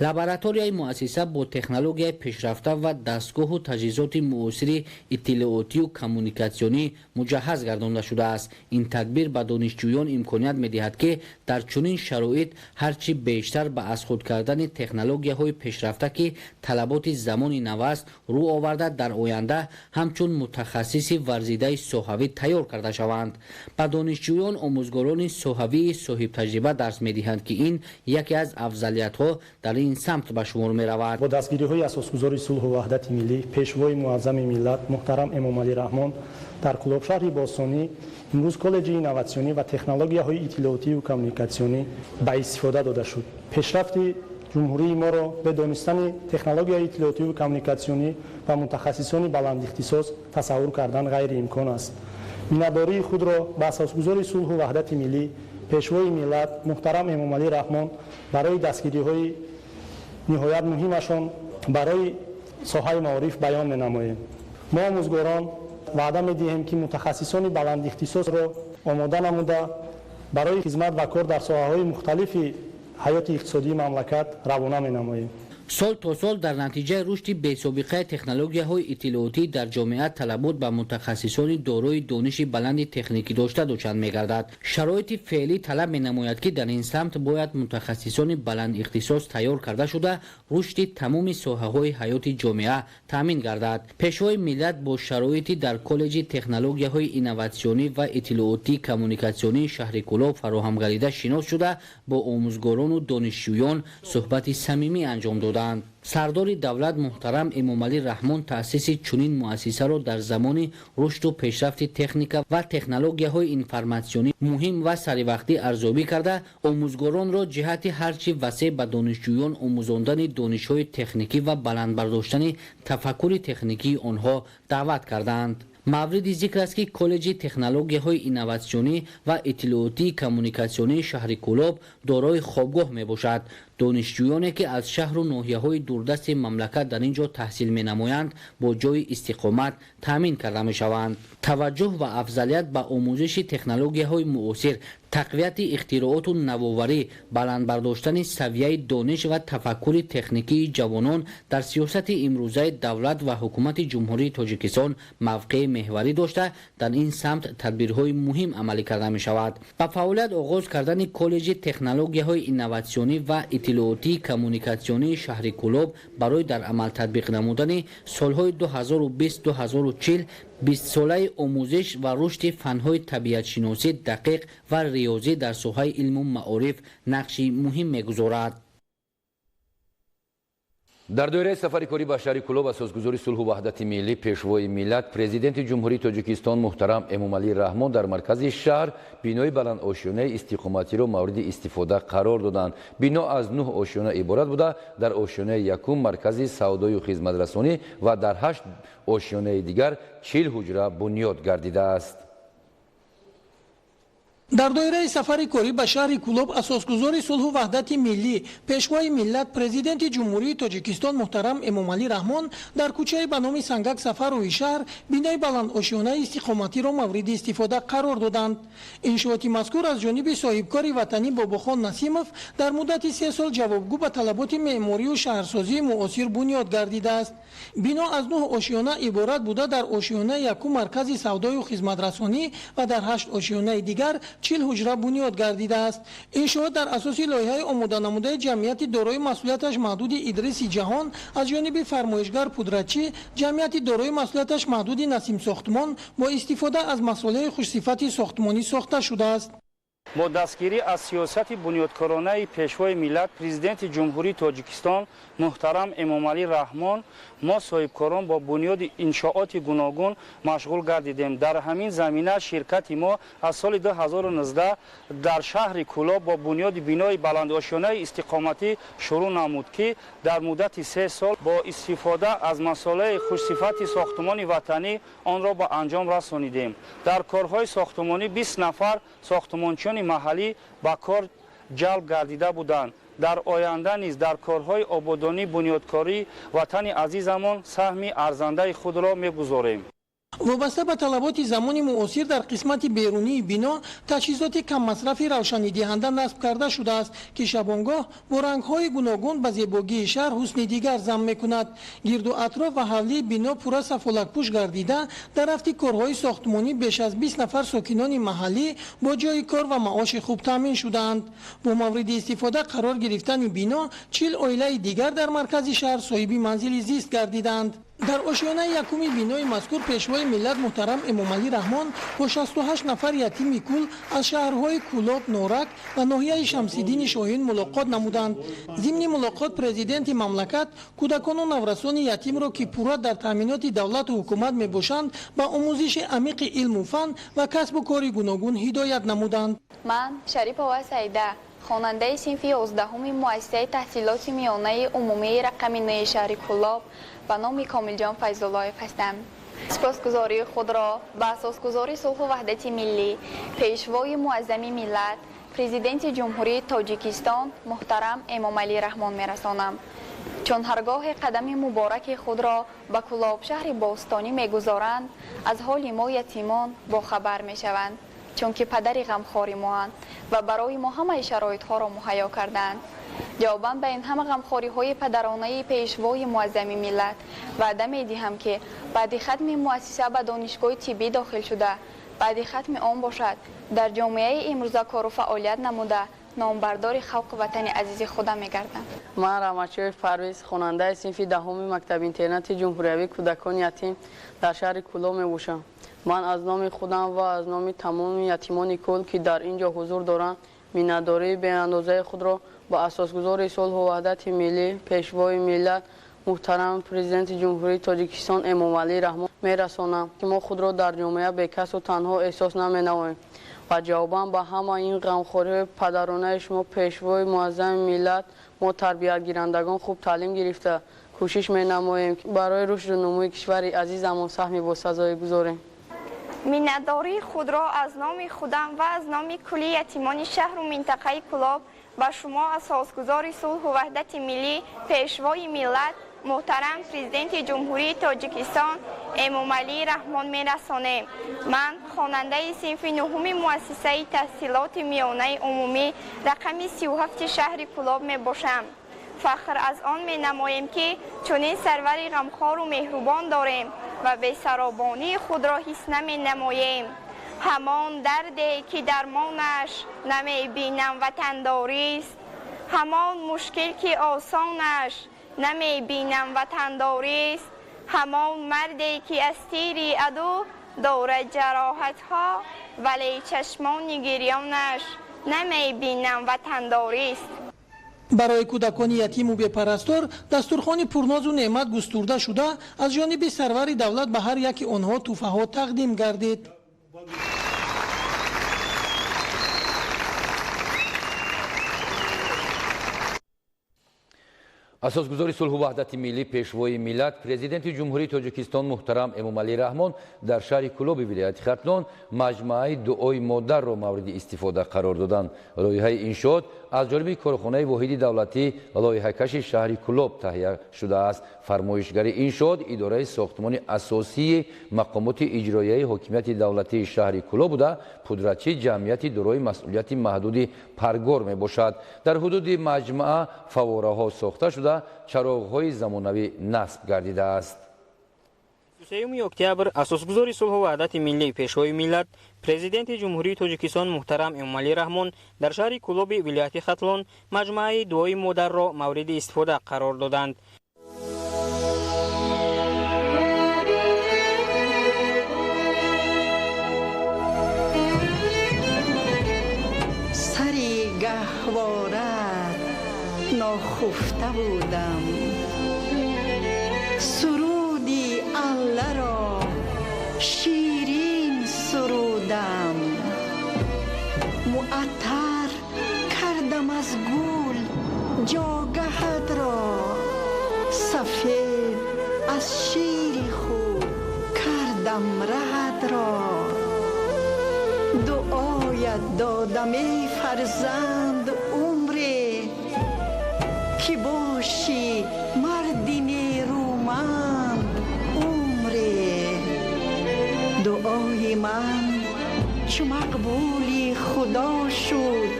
лабораторияи муассиса бо технологияи пешрафта ва дастгоҳу таҷҳизоти муосири иттилоотию коммуникатсионӣ муҷаҳҳаз гардонда шудааст. ин тадбир ба донишҷӯён имконият медиҳад ки дар чунин шароит ҳарчи бештар ба аз худ кардани технологияҳои пешрафта ки талаботи замони нав аст рӯ оварда дар оянда ҳамчун мутахассиси варзидаи соҳавӣ тайёр карда шаванд. ба донишҷӯён омӯзгорони соҳавии соҳибтаҷриба дарс медиҳанд ки ин яке аз афзалиятҳо дар ин самт ба шумор меравад. бо дастгириҳои асосгузори сулҳу ваҳдати миллӣ пешвои муаззами миллат муҳтарам Эмомалӣ Раҳмон дар Кӯлобшаҳри Бостонӣ имрӯз коллеҷи инноватсионӣ ва технологияҳои иттилоотиву коммуникатсионӣ ба истифода дода шуд. пешрафти ҷумҳурии моро бе донистани технологияи иттилоотиву коммуникатсионӣ ва мутахассисони баландихтисос тасаввур кардан ғайриимкон аст. миннатдории худро ба асосгузори сулҳу ваҳдати миллӣ пешвои миллат муҳтарам Эмомалӣ Раҳмон барои дастгириҳои ниҳоят муҳимашон барои соҳаи маориф баён менамоем. мо омӯзгорон ваъда медиҳем ки мутахассисони баландихтисосро омода намуда барои хизмат ва кор дар соҳаҳои мухталифи ҳаёти иқтисодии мамлакат равона менамоем. сол то сол дар натиҷаи рушди бесобиқаи технологияҳои иттилоотӣ дар ҷомеа талабот ба мутахассисони дорои дониши баланди техникӣ дошта дучанд мегардад. шароити феълӣ талаб менамояд ки дар ин самт бояд мутахассисони баландихтисос тайёр карда шуда рушди тамоми соҳаҳои ҳаёти ҷомеа таъмин гардад. пешвои миллат бо шароити дар коллеҷи технологияҳои инноватсионӣ ва иттилоотӣ коммуникатсионии шаҳри Кӯлоб фароҳам гардида шинос шуда бо омӯзгорону донишҷӯён суҳбати самимӣ анҷом доданд. сардори давлат муҳтарам Эмомалӣ Раҳмон таъсиси чунин муассисаро дар замони рушду пешрафти техника ва технологияҳои информатсионӣ муҳим ва саривақтӣ арзёбӣ карда омӯзгоронро ҷиҳати ҳарчи васеъ ба донишҷӯён омӯзондани донишҳои техникӣ ва баландбардоштани тафаккури техникии онҳо даъват карданд. мавриди зикр аст ки коллеҷи технологияҳои инноватсионӣ ва иттилоотии коммуникатсионии шаҳри Кӯлоб дорои хобгоҳ мебошад. донишҷӯёне ки аз шаҳру ноҳияҳои дурдасти мамлакат дар ин ҷо таҳсил менамоянд бо ҷои истиқомат таъмин карда мешаванд. таваҷҷӯҳ ва афзалият ба омӯзиши технологияҳои муосир, тақвияти ихтирооту навоварӣ, баландбардоштани савияи дониш ва тафаккури техникии ҷавонон дар сиёсати имрӯзаи давлат ва ҳукумати ҷумҳурии Тоҷикистон мавқеи меҳварӣ дошта дар ин самт тадбирҳои муҳим амалӣ карда мешавад. ба фаъолият оғоз кардани коллеҷи технологияҳои инноватсионӣ ва иттилоотии коммуникатсионии шаҳри Кӯлоб барои дар амал татбиқ намудани солҳои 2020-2040 20-солаи омӯзиш ва рушди фанҳои табиатшиносӣ дақиқ ва риёзӣ дар соҳаи илму маориф нақши муҳим мегузорад. дар доираи сафари корӣ ба шаҳри Кӯлоб асосгузори сулҳу ваҳдати миллӣ пешвои миллат президенти ҷумҳурии Тоҷикистон муҳтарам Эмомалӣ Раҳмон дар маркази шаҳр бинои баландошёнаи истиқоматиро мавриди истифода қарор доданд. бино аз 9 ошёна иборат буда дар ошёнаи якум маркази савдою хизматрасонӣ ва дар 8 ошёнаи дигар 40 ҳуҷра бунёд гардидааст. дар доираи сафари корӣ ба шаҳри Кулоб асосгузори сулҳу ваҳдати миллӣ пешвои миллат президенти ҷумҳурии Тоҷикистон муҳтарам Эмомалӣ Раҳмон дар кӯчае ба номи Сангак Сафарови шаҳр бинои баландошёнаи истиқоматиро мавриди истифода қарор доданд. Иншооти мазкур аз ҷониби соҳибкори ватанӣ Бобохон Насимов дар муддати 3 сол ҷавобгӯ ба талаботи меъморию шаҳрсозии муосир бунёд гардидааст. Бино аз 9 ошёна иборат буда дар ошёнаи якум маркази савдою хизматрасонӣ ва дар 8 ошёнаи дигар 40 ҳуҷра бунёд гардидааст. Иншоот дар асоси лоиҳаи омоданамудаи ҷамъияти дорои масъулияташ маҳдуди Идриси Ҷаҳон аз ҷониби фармоишгар Пудратчӣ, ҷамъияти дорои масъулияташ маҳдуди Насим Сохтмон бо истифода аз масолаи хушсифати сохтмонӣ сохта шудааст. бо дастгирӣ аз сиёсати бунёдкоронаи пешвои миллат президенти ҷумҳурии Тоҷикистон муҳтарам Эмомалӣ Раҳмон мо соҳибкорон бо бунёди иншооти гуногун машғул гардидем. Дар ҳамин замина ширкати мо аз соли 2019 дар шаҳри Кулоб бо бунёди бинои баландошёнаи истиқоматӣ шурӯъ намуд, ки дар муддати 3 сол бо истифода аз масъолаи хушсифати сохтмони ватанӣ онро ба анҷом расонидем. Дар корҳои сохтмонӣ 20 нафар сохтмончиёни маҳаллӣ ба кор ҷалб гардида буданд. дар оянда низ дар корҳои ободонӣ бунёдкории ватани азизамон саҳми арзандаи худро мегузорем. вобаста ба талаботи замони муосир дар қисмати берунии бино таҷҳизоти каммасрафи равшанидиҳанда насб карда шудааст, ки шабонгоҳ бо рангҳои гуногун ба зебогии шаҳр ҳусни дигар зам мекунад. гирду атроф ва ҳавлии бино пурра сафолакпӯш гардида дар рафти корҳои сохтмонӣ беш аз 20 нафар сокинони маҳаллӣ бо ҷои кор ва маоши хуб таъмин шудаанд. бо мавриди истифода қарор гирифтани бино 40 оилаи дигар дар маркази шаҳр соҳиби манзили зист гардиданд. дар ошёнаи якуми бинои мазкур пешвои миллат муҳтарам Эмомалӣ Раҳмон бо 68 нафар ятими кул аз шаҳрҳои Кулоб, Норак ва ноҳияи Шамсиддини Шоҳин мулоқот намуданд. зимни мулоқот президенти мамлакат кӯдакону наврасони ятимро, ки пурра дар таъминоти давлату ҳукумат мебошанд, ба омӯзиши амиқи илму фан ва касбу кори гуногун ҳидоят намуданд. ман Шарипова Саида, хонандаи синфи 11-уми муассисаи таҳсилоти миёнаи умумии рақами 9 шаҳри Кулоб ба номи Комилҷон Файзуллоев ҳастам. сипосгузории худро ба асосгузори сулҳу ваҳдати миллӣ, пешвои муаззами миллат, президенти ҷумҳурии Тоҷикистон муҳтарам Эмомалӣ Раҳмон мерасонам. чун ҳаргоҳе қадами мубораки худро ба Кулоб шаҳри бостонӣ мегузоранд, аз ҳоли мо ятимон бохабар мешаванд, чунки падари ғамхори моанд ва барои мо ҳамаи шароитҳоро муҳайё карданд. ҷавобан ба ин ҳама ғамхориҳои падаронаи пешвои муаззами миллат ваъда медиҳам, ки баъди хатми муассиса ба донишгоҳи тиббӣ дохил шуда, баъди хатми он бошад дар ҷомеаи имрӯза кору фаъолият намуда, номбардори халқу ватани азизи худам мегардам. ман Рамачиёв Парвиз, хонандаи синфи 10-уми мактаби интернати ҷумҳуриявии кӯдакони ятим дар шаҳри Кулоб мебошам. ман аз номи худам ва аз номи тамоми ятимони кул, ки дар ин ҷо ҳузур доранд, миннатдории беандозаи худро ба асосгузори сулҳу ваҳдати миллӣ, пешвои миллат, муҳтарам президенти ҷумҳурии Тоҷикистон Эмомалӣ Раҳмон мерасонам, ки мо худро дар ҷомеа бекасу танҳо эҳсос наменамоем ва ҷавобан ба ҳама ин ғамхориҳои падаронаи шумо пешвои муаззами миллат, мо тарбиятгирандагон хуб таълим гирифта кӯшиш менамоем, ки барои рушду нумӯи кишвари азизамон саҳми босазоӣ гузорем. миннатдории худро аз номи худам ва аз номи кулли ятимони шаҳру минтақаи Кулоб ба шумо асосгузори сулҳу ваҳдати миллӣ, пешвои миллат, муҳтарам президенти ҷумҳурии Тоҷикистон Эмомалӣ Раҳмон мерасонем. ман хонандаи синфи 9-уми муассисаи таҳсилоти миёнаи умумӣ рақами 37 шаҳри Кулоб мебошам. фахр аз он менамоем, ки чунин сарвари ғамхору меҳрубон дорем ва бесаробонии худро ҳис наменамоем. ҳамон дарде, ки дармонаш намебинам ватандорист, ҳамон мушкил, ки осонаш намебинам ватандорист, ҳамон марде, ки аз тири аду дорад ҷароҳатҳо, вале чашмони гирёнаш намебинам ватандорист. барои кӯдакони ятиму бепарастор дастурхони пурнозу неъмат густурда шуда аз ҷониби сарвари давлат ба ҳар яки онҳо тӯҳфаҳо тақдим гардид. асосгузори сулҳу ваҳдати миллӣ пешвои миллат президенти ҷумҳурии тоҷикистон муҳтарам эмомалӣ раҳмон дар шаҳри кӯлоби вилояти хатлон маҷмӯаи дуои модарро мавриди истифода қарор доданд. лоиҳаи иншоот аз ҷониби корхонаи воҳиди давлатӣ лоиҳакаши шаҳри кӯлоб таҳия шудааст. фармоишгари иншоот идораи сохтмони асосии мақомоти иҷроияи ҳокимияти давлатии шаҳри кӯлоб буда пудратчи ҷамъияти дорои масъулияти маҳдуди паргор мебошад. дар ҳудуди маҷмӯа фаввораҳо сохта шуда чароғҳои замонавӣ насб гардидааст. 23 октябр асосгузори сулҳу ваҳдати миллии пешвои миллат президенти ҷумҳурии тоҷикистон муҳтарам эмомалӣ раҳмон дар шаҳри кӯлоби вилояти хатлон маҷмӯаи дуои модарро мавриди истифода қарор доданд. сари гаҳвора нохуфта будам, суруди алларо ширин сурудам, муаттар кардам аз гул ҷогаҳатро, сафед аз шири хуб кардам раҳатро. дуоят додам эй фарзанд умре, ки боши марди нерӯманд умре. дуои ман чу мақбули худо шуд,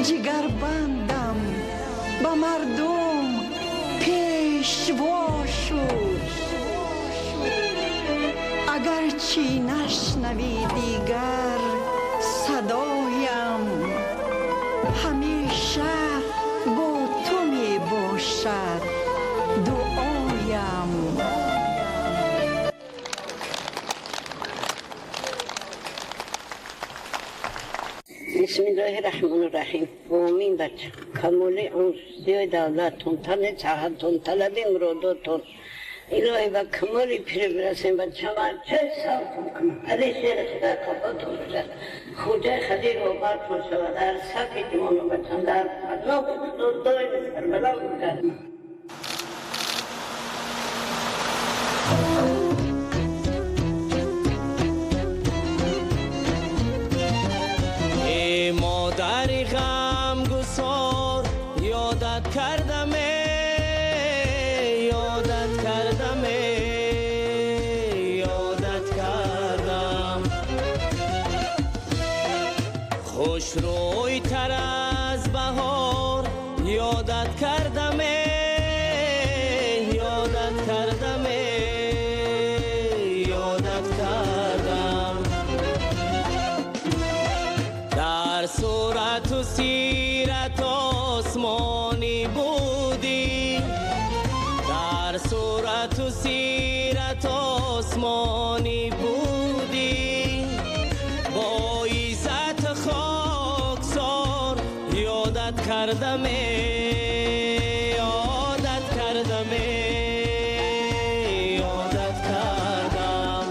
ҷигарбандам ба мардум пешво шуд. агарчи нашнавӣ дигар садоям, ҳамеша бо ту мебошад дуоям. Bismillahirrahmanirrahim. Amin bachcha. Kamoli unsiyoy davlatun, tani chahatun, talabi murodotun. İlahi ve kamali piri birasin bachcha man chay savtun kama. Adi sher khida kabatun bachcha. Khuda khadir o bartun shavadar saki jimonu bachandar. Adno doi Karbala bachcha. مادری غمگسار یادت کردم یادت کردم یادت کردم خوش روی تر از بهار یادت کردم یادت کردم یادت کردم در صورت و سیرت آسمانی بودی در صورت و سیرت آسمانی بودی با عزت خاکسار یادت کردم یادت کردم یادت کردم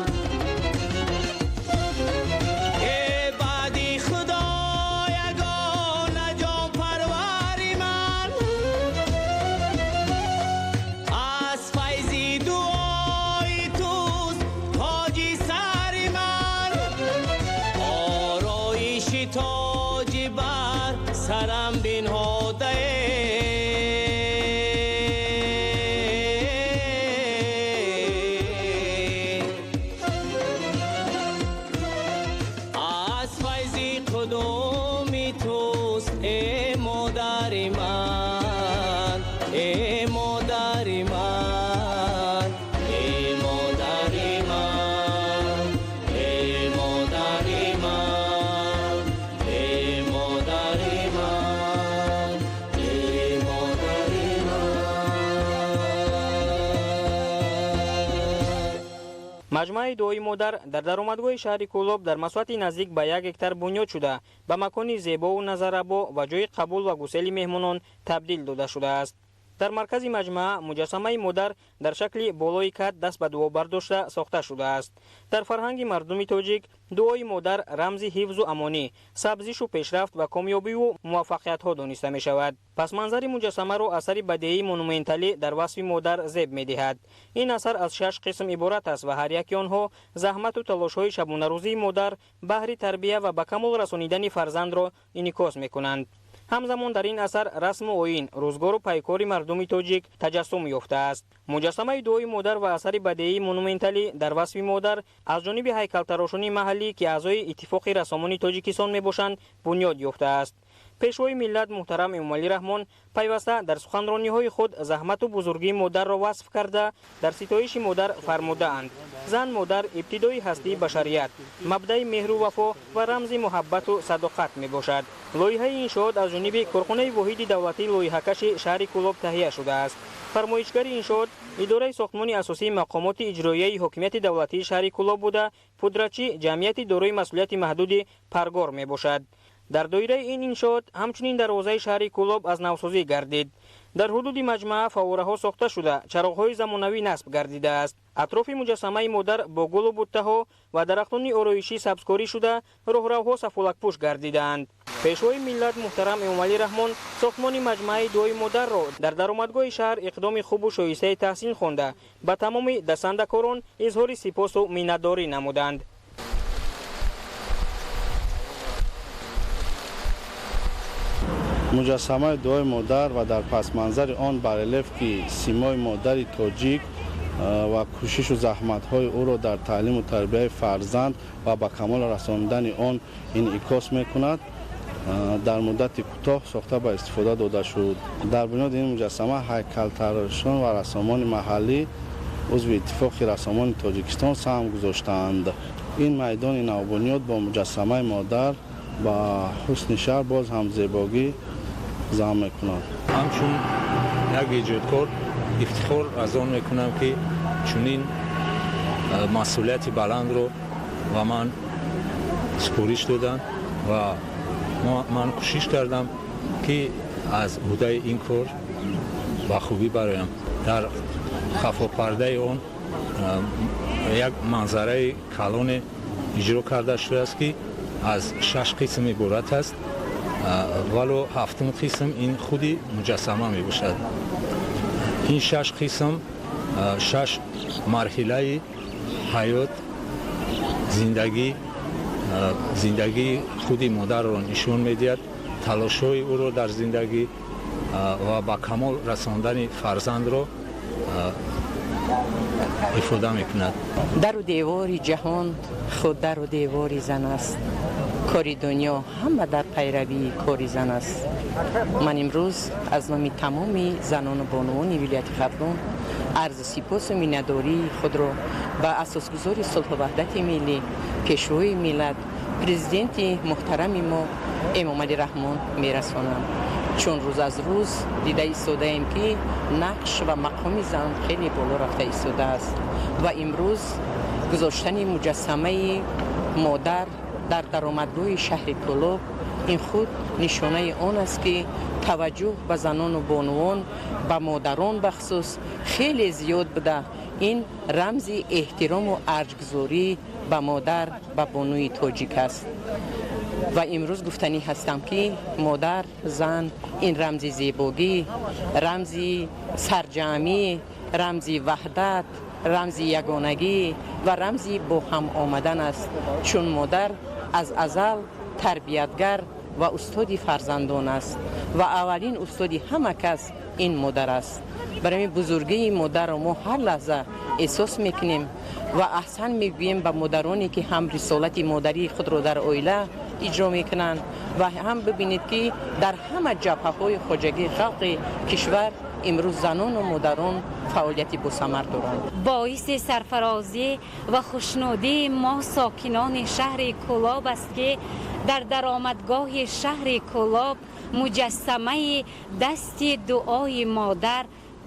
سرم بنهاده از فیض قدومی توست ای مادر من ای مادر من ای مادر من ای مادر من ای مادر маҷмӯаи дуои модар дар даромадгоҳи шаҳри кӯлоб дар масоҳати наздик ба 1 гектар бунёд шуда ба макони зебову назаррабо ва ҷойи қабул ва гусели меҳмонон табдил дода шудааст. در مرکز مجمع مجسمه مادر در شکل بالای کت دست به دعا برداشته ساخته شده است. در فرهنگ مردم تاجیک دعای مادر رمز حفظ و امانی، سبزیش و پیشرفت و کامیابی و موفقیت ها دانسته می شود. پس منظر مجسمه را اثر بدیعی مونومنتالی در وصف مادر زیب می دهد. این اثر از 6 قسم عبارت است و هر یکی آنها زحمت و تلاش های شبانه روزی مادر بهر تربیت و به کمال رسانیدن فرزند را انعکاس می کنند. همزمان در این اثر رسم و آیین، روزگار و پیکار مردم تاجیک تجسم یافته است. مجسمه دعای مادر و اثر بدیعی مونومنتالی در وصف مادر از جانب هیکل‌تراشان محلی که اعضای اتفاق رسامان تاجیکستان میباشند بنیاد یافته است. پیشوای ملت محترم امامعلی رحمان پیوسته در سخنرانی‌های خود زحمت و بزرگی مادر را وصف کرده در ستایش مادر فرموده‌اند: زن مادر ابتدای هستی بشریت، مبدأ مهر و وفا و رمز محبت و صداقت میباشد. لایحه انشاءات از جانب کارخانه واحد دولتی لایحه‌کش شهر کلاب تهیه شده است. فرمایشگر انشاءات اداره ساختمان اساسی مقامات اجرایی حکومت دولتی شهر کلاب بوده، پودرچی جمعیت دارای مسئولیت محدود پرگار میباشد. در دایره این انشاءات همچنین دروازه شهر کلاب از نوسازی گردید. در حدود مجمع فواره‌ها ساخته شده، چراغ‌های زمانوی نصب گردیده است. اطراف مجسمه مادر با گل و بوته‌ها و درختان آرایشی سبزکاری شده، راهروها سفالک‌پوش گردیدند. پیشوای ملت محترم امامعلی رحمان ساختمان مجمع دعای مادر را در درآمدگاه شهر اقدام خوب و شایسته تحسین خوانده، به تمام دستندکاران اظهار سپاس و منتداری نمودند. مجسمه دعای مادر و در پس منظر آن بررلیف که سیمای مادر تاجیک و کوشش و زحمت های او را در تعلیم و تربیت فرزند و به کمال رساندن آن انعکاس میکند، در مدت کوتاه ساخته به استفاده داده شد. در بنیاد این مجسمه هیکل‌تراشان و رسامان محلی عضو اتفاق رسامان تاجیکستان سهم گذاشتند. این میدان نوبنیاد با مجسمه مادر با حسن شهر باز هم زیبایی ظاهر میکند. همچون یک ایجادکار افتخار از آن میکنم که چنین مسئولیت بلند رو و من سپارش دادم و من کوشش کردم که از عهده این کار با خوبی برایم. در خفا پرده آن یک منظره کلان اجرا کرده شده است که از 6 قسم عبارت است، ولو 7 قسم این خودی مجسمه می باشد. این 6 قسم 6 مرحله حیات زندگی خودی مادر را نشون میدهد، تلاش‌های او را در زندگی و با کمال رساندن فرزند را افاده میکند. در و دیوار جهان خود در و دیوار زن است، کاری دنیا همه در پیروی کاری زن است. من امروز از نام تمام زنان و بانوان ولایت خرطوم عرض سپاس و منتداری خود را به اساسگذار صلح و وحدت ملی پیشوای ملت پرزیدنت محترم ما امامعلی رحمان میرسانم، چون روز از روز دیده ایستاده ایم که نقش و مقام زن خیلی بالا رفته ایستاده است و امروز گذاشتن مجسمه مادر در درآمدگاه شهر کلاب این خود نشانه آن است که توجه به زنان و بانوان به مادران بخصوص خیلی زیاد بوده. این رمز احترام و ارجگذاری به مادر به بانوی تاجیک است و امروز گفتنی هستم که مادر زن این رمز زیبایی، رمز سرجمی، رمز وحدت، رمز یگانگی و رمزی با هم آمدن است، چون مادر از ازل تربیتگر و استاد فرزندان است و اولین استاد همه کس این مادر است. برای بزرگی مادر ما هر لحظه احساس میکنیم و احسن میگوییم به مادرانی که هم رسالت مادری خود را در عائله اجرا میکنند و هم ببینید که در همه جبهه های خواجگی خلق کشور امروز زنان و مادران فعالیتی با ثمر دارند. باعث سرفرازی و خوشنودی ما ساکنان شهر کلاب است که در درآمدگاه شهر کلاب مجسمه دست دعای مادر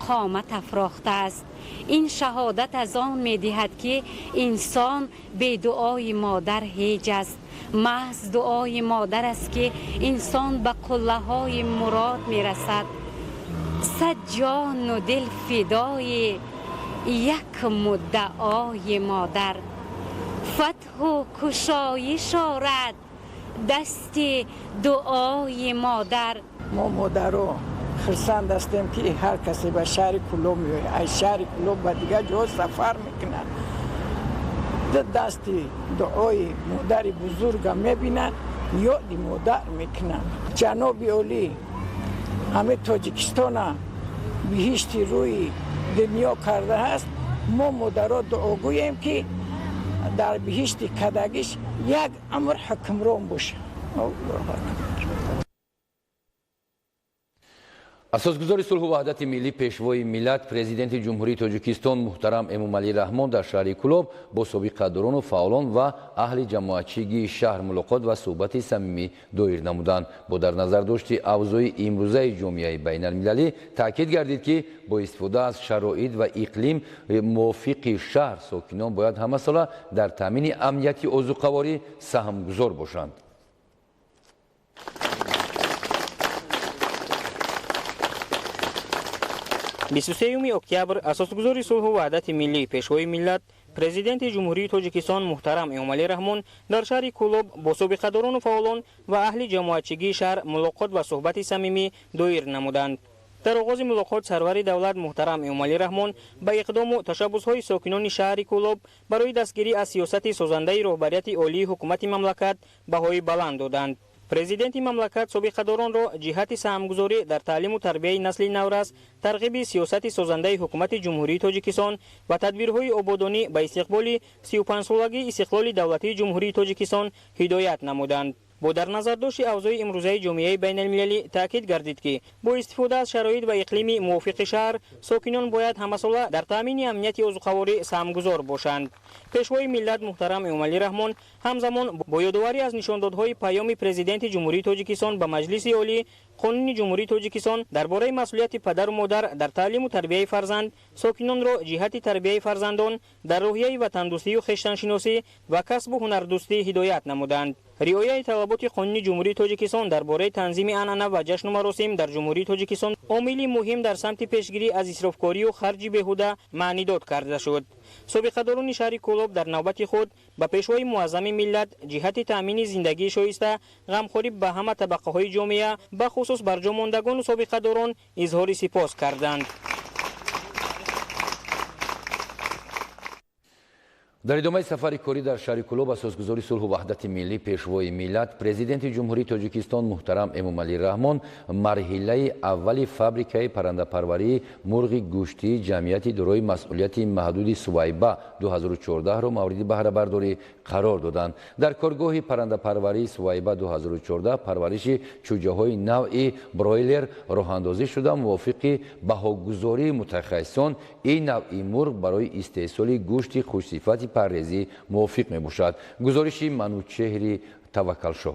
قامت افراخته است. این شهادت از آن می دهد که انسان به دعای مادر هیچ است. محض دعای مادر است که انسان به قله های مراد می رسد. صد جان و دل فدای یک مدعای مادر. فتح و کشایش آرد دست دعای مادر. ما مادرها خرسند هستیم که هر کسی به شهر کلوب میاد، از شهر کلوب به دیگه جا سفر میکنن، دست دعای مادر بزرگ میبینن، یاد مادر میکنن. جناب عالی همه تاجیکستان بهشت روی دنیا کرده است. ما مادرها دعا گوییم که در بهشت کدگیش یک عمر حکمران باشه. اساسگزار صلح و وحدت ملی پیشوای ملت پرزیدنت جمهوری تاجیکستان محترم امومعلی رحمان در شهر کلوب با سابقه‌داران و فعالان و اهل جماعتچیگی شهر ملاقات و صحبت صمیمی دایر نمودند. با در نظر داشت اوضاع امروزه جامعه بین المللی تاکید گردید که با استفاده از شرایط و اقلیم موافق شهر ساکنان باید همه ساله در تامین امنیت عضوقواری سهمگذار باشند. 23 اکتبر اساسگزار صلح و وحدت ملی پیشوای ملت پرزیدنت جمهوری تاجیکستان محترم امومعلی رحمان در شهر کلوب با سابقه‌داران و فعالان و اهل جماعتچیگی شهر ملاقات و صحبت صمیمی دایر نمودند. در آغاز ملاقات سرور دولت محترم امومعلی رحمان به اقدام و تشبس‌های ساکنان شهر کلوب برای دستگیری از سیاست سازنده رهبریت عالی حکومت مملکت بهای بلند دادند. پرزیدنت مملکت سابقه‌داران را جهت سهمگذاری در تعلیم و تربیت نسل نورس، ترغیب سیاست سازنده حکومت جمهوری تاجیکستان و تدبیرهای آبادانی به استقبال 35 سالگی استقلال دولتی جمهوری تاجیکستان هدایت نمودند. با در نظر داشت اوضاع امروزه جامعه بین المللی تاکید گردید که با استفاده از شرایط و اقلیم موافق شهر ساکنان باید همساله در تامین امنیت عضوقواری سهمگذار باشند. پیشوای ملت محترم امومعلی رحمان همزمان با یادآوری از نشاندادهای پیام پرزیدنت جمهوری تاجیکستان به مجلس عالی قانون جمهوری تاجیکستان درباره مسئولیت پدر و مادر در تعلیم و تربیت فرزند ساکنان را جهت تربیت فرزندان در روحیه و تندرستی و خویشتن‌شناسی و کسب و هنردوستی هدایت نمودند. رعایت طلبات قانون جمهوری تاجیکستان درباره تنظیم عنعنه و جشن و مراسم در جمهوری تاجیکستان عاملی مهم در سمت پیشگیری از اسرافکاری و خرج بیهوده معنی داد کرده شد. سابقه‌داران شهر کلوب در نوبت خود به پیشوای معظم ملت جهت تامین زندگی شایسته غمخوری به همه طبقه‌های جامعه به خصوص برجا ماندگان و سابقه‌داران اظهار سپاس کردند. در ادامه سفر کاری در شهر کلوب اساسگزار صلح و وحدت ملی پیشوای ملت پرزیدنت جمهوری تاجیکستان محترم امومعلی رحمان مرحله اول فابریکه پرنده پروری مرغ گوشتی جمعیت دارای مسئولیت محدود سویبا 2014 را مورد بهره برداری قرار دادند. در کارگاه پرنده پروری سویبا 2014 پرورش چوجه‌های نوع برایلر راه اندازی شده. موافق بهاگذاری متخصصان این نوع مرغ برای استحصال گوشت خوشصفت پرهیزی موافق می باشد. گزارش منوچهر توکلشو.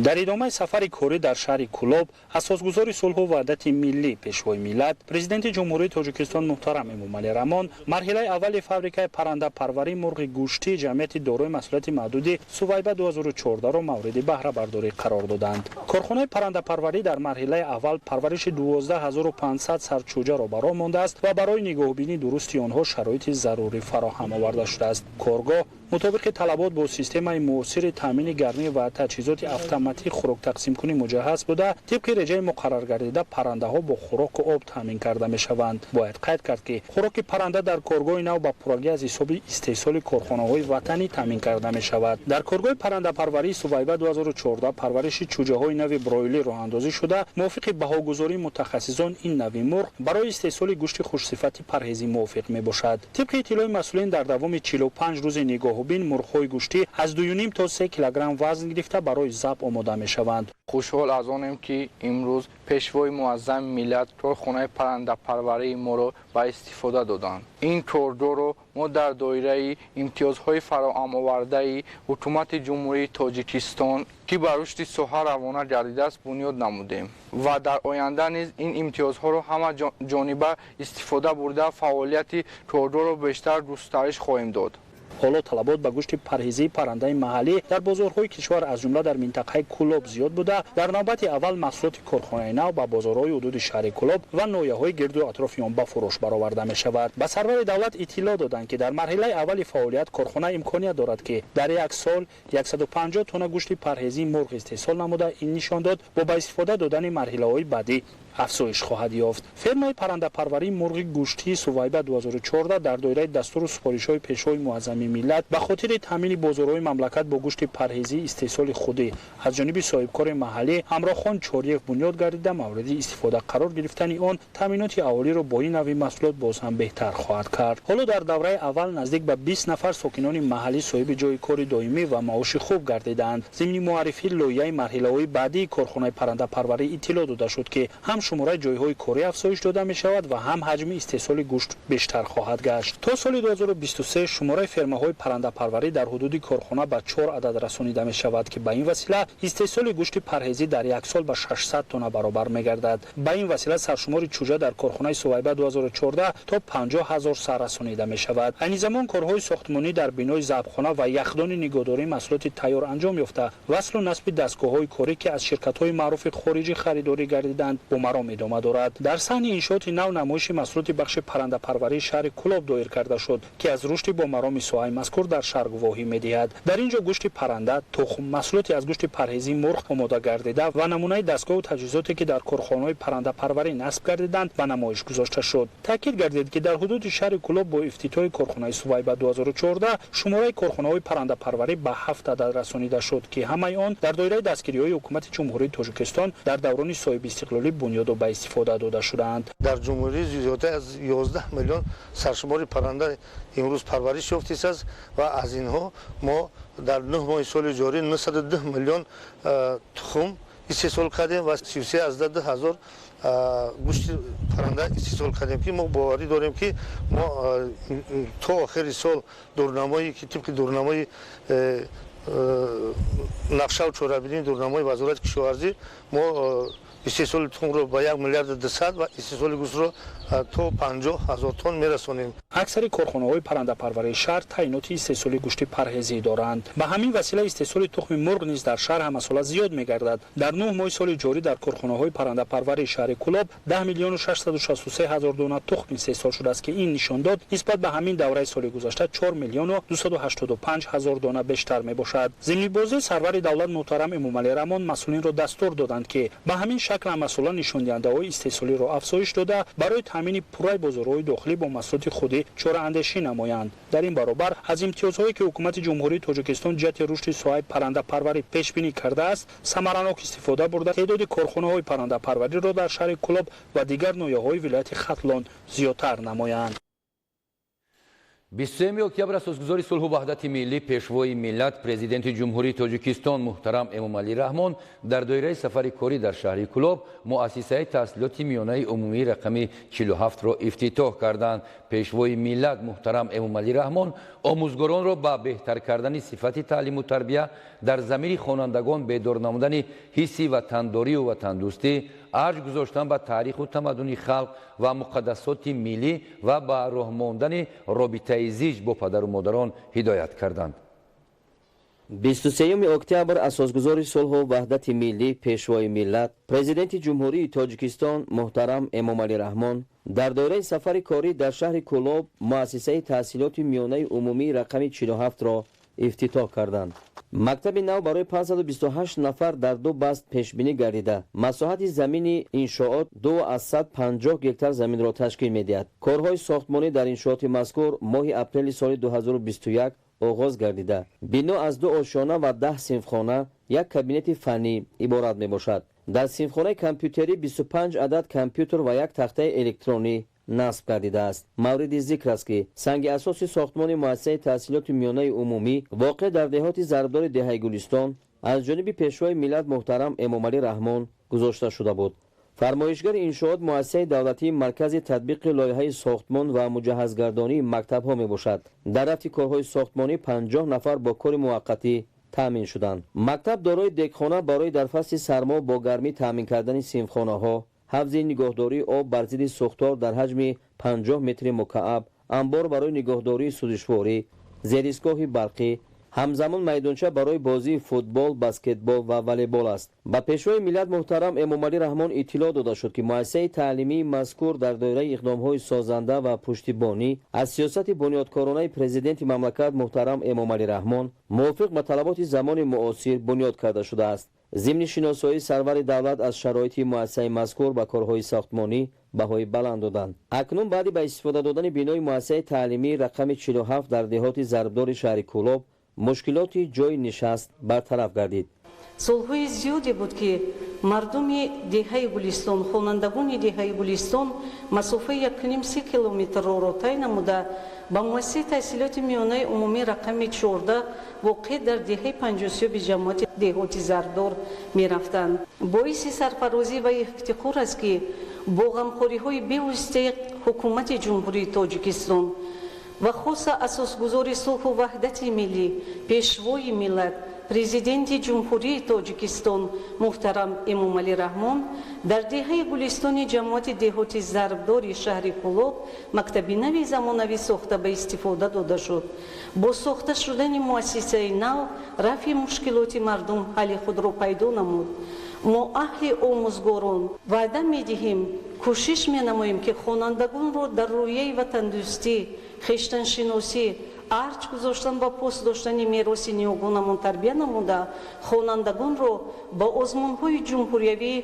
در ادامه سفر کاری در شهر کلوب اساسگزار صلح و وحدت ملی پیشوای ملت پرزیدنت جمهوری تاجیکستان محترم امومعلی رحمان مرحله اول فابریکه پرنده پروری مرغ گوشتی جمعیت دارای مسئولیت محدود سویبا 2014 را مورد بهره برداری قرار دادند. کارخانه پرنده پروری در مرحله اول پرورش 12500 سرچوجه را برآ مانده است و برای نگاهبینی درستی آنها شرایط ضروری فراهم آورده شده است. کارگاه مطابق طلبات با سیستم معاصر تامین گرمی و تجهیزات اتوماتیک خوراک تقسیم کنی مجهز بوده. طبق رژه مقرر گردیده پرنده ها با خوراک و آب تامین کرده می شوند. باید قید کرد که خوراک پرنده در کارگاه نو با پروژه از حساب استحصال کارخانه های وطنی تامین کرده می شود. در کارگاه پرنده پروری سویبا 2014 پرورش چوجه های نو برایلی راه اندازی شده. موافق بهاگذاری متخصصان این نوع مرغ برای استحصال گوشت خوشصفت پرهیزی موافق می باشد. طبق اطلاع مسئولین در دوام 45 روز نگاهبین مرغ‌های گوشتی از 2.5 تا 3 کیلوگرم وزن گرفته برای ذبح آماده می شوند. خوشحال از آنم که امروز پیشوای معظم ملت کارخانه پرنده پروری ما را به استفاده دادند. این کاردار را ما در دایره امتیازهای فراهم آورده حکومت جمهوری تاجیکستان که بر رشد ساحه روانه گردیده است بنیاد نمودیم و در آینده نیز این امتیازها را همه جانبه استفاده برده فعالیت کاردار را بیشتر گسترش خواهیم داد. حالا طلبات به گوشت پرهیزی پرنده محلی در بازارهای کشور از جمله در منطقه کلوب زیاد بوده. در نوبت اول محصولات کارخانه نو به بازارهای حدود شهر کلوب و ناحیه‌های گرد و اطراف آن به فروش برآورده می شود. به سرور دولت اطلاع دادند که در مرحله اول فعالیت کارخانه امکانیت دارد که در یک سال 150 تن گوشت پرهیزی مرغ استحصال نموده. این نشان داد با استفاده دادن مرحله‌های بعدی افزایش خواهد یافت. فرمای پرنده پروری مرغ گوشتی سویبه 2014 در دایره دستور سفارش‌های پیشوای معظم ملت به خاطر تامین بازارهای مملکت با گوشت پرهیزی استحصال خودی از جانب صاحبکار محلی امراخان چاریف بنیاد گردیده مورد استفاده قرار گرفتن آن تامینات اهالی را با این نوع محصولات باز هم بهتر خواهد کرد. حالا در دوره اول نزدیک به 20 نفر ساکنان محلی صاحب جای کار دائمی و معاش خوب گردیدند. ضمن معرفی لایحه مرحله‌های بعدی کارخانه پرنده پروری اطلاع داده شد که هم شماره جایهای کاری افزایش داده می شود و هم حجم استحصال گوشت بیشتر خواهد گشت. تا سال 2023 شماره فرمه‌های پرنده پروری در حدود کارخانه به 4 عدد رسانیده می شود که به این وسیله استحصال گوشت پرهیزی در یک سال به 600 تن برابر می گردد. به این وسیله سرشمار چوجه در کارخانه سویبه 2014 تا 50,000 سر رسانیده می شود. این زمان کارهای ساختمانی در بنای ضبطخانه و یخدان نگهداری محصولات تیار انجام یافته. وصل و نصب دستگاه‌های کاری که از شرکت‌های معروف خارجی خریداری گردیدند با مرام ادامه دارد. در صحن انشاءات نو نمایش محصولات بخش پرنده پروری شهر کلوب دایر کرده شد که از رشد با مرام سوهای مذکور در شهر گواهی می‌دهد. در اینجا گوشت پرنده، تخم، محصولاتی از گوشت پرهیزی مرغ آماده گردیده و نمونه دستگاه و تجهیزاتی که در کارخانه‌های پرنده پروری نصب گردیدند به نمایش گذاشته شد. تاکید گردید که در حدود شهر کلوب با افتتاح کارخانه سویبه 2014 شماره کارخانه‌های پرنده پروری به 7 عدد رسانیده شد که همه آن در دایره دستگیری‌های حکومت جمهوری تاجیکستان در دوران صاحب استقلالی بنیاد و به استفاده داده شدند. در جمهوری زیادتر از 11 میلیون سرشمار پرنده امروز پرورش یافته است و از اینها ما در 9 ماه سال جاری 910 میلیون تخم استحصال کردیم و 33,000 گوشت پرنده استحصال کردیم که ما باوری داریم که ما تا آخر سال دورنمایی که طبق دورنمای نقشه و چهاره‌بینی دورنمای وزارت کشاورزی ما استحصال تخم رو با 1 میلیارد 200 و استحصال گوشت رو تا 50,000 تن میرسانیم. اکثر کارخانه‌های پرنده پروری شهر تعینات استحصال گوشت پرهیزی دارند. به همین وسیله استحصال تخم مرغ نیز در شهر هم مسئله زیاد می‌گردد. در 9 ماه سال جاری در کارخانه‌های پرنده پروری شهر کلوب 10 میلیون و 663 هزار دانه تخم استحصال شده است که این نشان داد نسبت به همین دوره سال گذشته 4 میلیون و 285 هزار دانه بیشتر میباشد. ضمن بازی سرور دولت محترم امامعلی رحمان مسئولین را دستور دادند که به همین شکل مسئولان نشان دهنده‌های استحصالی را افزایش داده برای تامین پورای بازارهای داخلی با محصولات خودی چاره‌اندیشی نمایند. در این برابر از امتیازهایی که حکومت جمهوری تاجیکستان جهت رشد ساحه پرنده پروری پیش بینی کرده است ثمرناک استفاده برده تعداد کارخانه‌های پرنده پروری را در شهر کلوب و دیگر ناحیه‌های ولایت ختلان زیادتر نمایند. 23 октябрь асосгузори сулҳу ваҳдати миллӣ пешвои миллат президенти ҷумҳурии тоҷикистон муҳтарам эмомалӣ раҳмон дар доираи сафари корӣ дар шаҳри кулоб муассисаи таҳсилоти миёнаи умумии рақами 47-ро ифтитоҳ карданд. пешвои миллат муҳтарам эмомалӣ раҳмон омӯзгоронро ба беҳтар кардани сифати таълиму тарбия дар замири хонандагон бедор намудани ҳисси ватандорию ватандӯстӣ арҷ гузоштан ба таъриху тамаддуни халқ ва муқаддасоти миллӣ ва ба роҳ мондани робитаи зич бо падару модарон ҳидоят карданд. 23 октябр асосгузори сулҳу ваҳдати миллӣ пешвои миллат президенти ҷумҳурии тоҷикистон муҳтарам эмомалӣ раҳмон дар доираи сафари корӣ дар шаҳри кулоб муассисаи таҳсилоти миёнаи умумии рақами 47-ро ифтитоҳ карданд. мактаби нав барои 528 нафар дар 2 баст пешбинӣ гардида масоҳати замини иншоот 250 гектар заминро ташкил медиҳад. корҳои сохтмонӣ дар иншооти мазкур моҳи апрели соли 2021 оғоз гардида бино аз 2 ошона ва 10 синфхона як кабинети фаннӣ иборат мебошад. дар синфхонаи компютерӣ 25 адад компютер ва як тахтаи электронӣ насб гардидааст. мавриди зикр аст ки санги асоси сохтмони муассисаи таҳсилоти миёнаи умумӣ воқеъ дар деҳоти зарбдори деҳаи гулистон аз ҷониби пешвои миллат муҳтарам эмомалӣ раҳмон гузошта шуда буд. фармоишгари иншоот муассисаи давлатии маркази татбиқи лоиҳаи сохтмон ва муҷаҳҳазгардонии мактабҳо мебошад. дар рафти корҳои сохтмонӣ 50 нафар бо кори муваққатӣ таъмин шуданд. мактаб дорои декхона барои дар фасли сармо бо гармӣ таъмин кардани синфхонаҳо, ҳафзи нигоҳдории об бар зидди сӯхтор дар ҳаҷми 50 метри мукааб, амбор барои нигоҳдории сӯзишворӣ, зеристгоҳи барқӣ, ҳамзамон майдонча барои бозии футбол, баскетбол ва волейбол аст. ба пешвои миллат муҳтарам Эмомалӣ Раҳмон иттилоъ дода шуд, ки муассисаи таълимии мазкур дар доираи иқдомҳои созанда ва пуштибонӣ аз сиёсати бунёдкоронаи президенти мамлакат муҳтарам Эмомалӣ Раҳмон мувофиқ ба талаботи замони муосир бунёд карда шудааст. зимни шиносоии сарвари давлат аз шароити муассисаи мазкур ба корҳои сохтмонӣ баҳои баланд доданд. акнун баъди ба истифода додани бинои муассисаи таълимии рақами 47 дар деҳоти зарбдори шаҳри Кӯлоб мушкилоти ҷои нишаст бартараф гардид. солҳои зиёде буд ки мардуми деҳаи Гулистон, хонандагони деҳаи Гулистон масофаи 1.5-3 километр роҳро тай намуда ба муассисаи таҳсилоти миёнаи умумии рақами 14 воқеъ дар деҳаи 53 ҷамоати деҳоти Зарбдор мерафтанд. боиси сарфарозӣ ва ифтихор аст ки бо ғамхориҳои бевоситаи ҳукумати ҷумҳурии Тоҷикистон ва хоса асосгузори сулҳу ваҳдати миллӣ, пешвои миллат, президенти ҷумҳурии Тоҷикистон муҳтарам Эмомалӣ Раҳмон дар деҳаи Гулистони ҷамоати деҳоти Зарбдори шаҳри Кӯлоб мактаби нави замонавӣ сохта ба истифода дода шуд. бо сохта шудани муассисаи нав рафъи мушкилоти мардум ҳалли худро пайдо намуд. мо аҳли омӯзгорон ваъда медиҳем, кӯшиш менамоем ки хонандагонро дар рӯяи ватандӯстӣ, хештаншиносӣ, арч гузоштан ва пост доштани мероси ниёгонамон тарбия намуда, хонандагонро ба озмунҳои ҷумҳуриявӣ,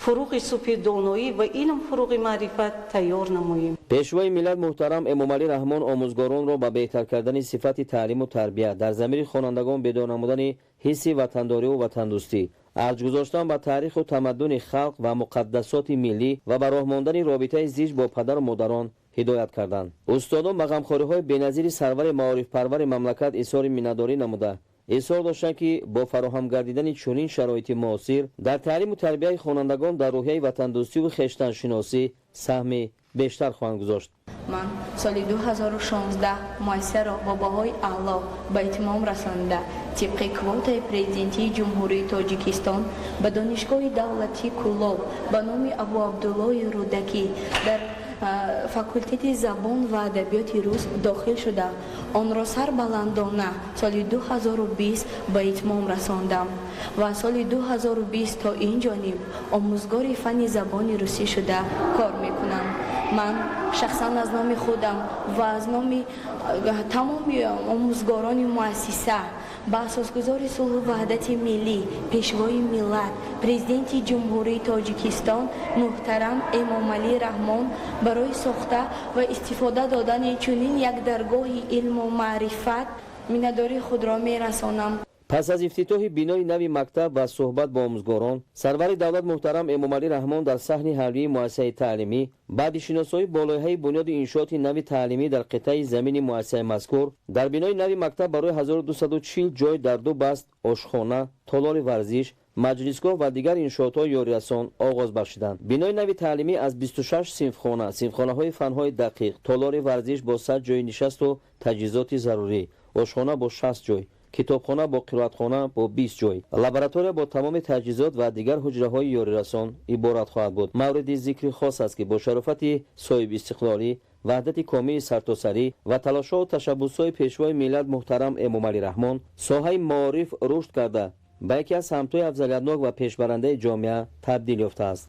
фуруғи субҳи доноӣ ва илм фуруғи маърифат тайёр намоем. пешвои миллат муҳтарам Эмомалӣ Раҳмон омӯзгоронро ба беҳтар кардани сифати таълиму тарбия дар замири хонандагон бедор намудани ҳисси ватандориву ватандӯстӣ, арч гузоштан ба таъриху тамаддуни халқ ва муқаддасоти миллӣ ва ба роҳ мондани робитаи зич бо падару модарон ҳидоят карданд. устодон ба ғамхориҳои беназири сарвари маорифпарвари мамлакат изҳори миннатдорӣ намуда изҳор доштанд, ки бо фароҳам гардидани чунин шароити муосир дар таълиму тарбияи хонандагон дар рӯҳияи ватандӯстиву хештаншиносӣ саҳми бештар хоҳанд гузошт. ман соли 2016 муассисаро бо баҳои аъло ба итмом расонда тибқи квотаи президентии ҷумҳурии Тоҷикистон ба донишгоҳи давлатии Кӯлоб ба номи Абу Абдуллои Рӯдакӣ дар факултети забон ва адабиёти рус дохил шуда онро сарбаландона соли 2020 ба итмом расондам ва соли 2020 то ин ҷониб омӯзгори фанни забони русӣ шуда кор мекунам. ман шахсан аз номи худам ва аз номи тамоми омӯзгорони муассиса ба асосгузори сулҳу ваҳдати миллӣ, пешвои миллат, президенти ҷумҳурии Тоҷикистон муҳтарам Эмомалӣ Раҳмон барои сохта ва истифода додани чунин як даргоҳи илму маърифат миннатдории худро мерасонам. пас аз ифтитоҳи бинои нави мактаб ва суҳбат бо омӯзгорон, сарвари давлат муҳтарам Эмомалӣ Раҳмон дар саҳни ҳавлии муассисаи таълимӣ баъди шиносоии болоиҳаи бунёди иншооти нави таълимӣ дар қитъаи замини муассисаи мазкур дар бинои нави мактаб барои 1240 ҷой дар 2 баст ошхона, толори варзиш, маҷлисгоҳ ва дигар иншоотҳои ёрирасон оғоз бахшиданд. бинои нави таълимӣ аз 26 синфхона, синфхонаҳои фанҳои дақиқ, толори варзиш бо 100 ҷойи нишасту таҷҳизоти зарурӣ, ошхона бо 60 ҷой, китобхона бо қироатхона бо 20 ҷой, лаборатория бо тамоми таҷҳизот ва дигар ҳуҷраҳои ёрирасон иборат хоҳад буд. мавриди зикри хос аст, ки бо шарофати соҳибистиқлолӣ, ваҳдати комили сартосарӣ ва талошҳоу ташаббусҳои пешвои миллат муҳтарам Эмомалӣ Раҳмон соҳаи маориф рушд карда ба яке аз самтҳои афзалиятнок ва пешбарандаи ҷомеа табдил ёфтааст.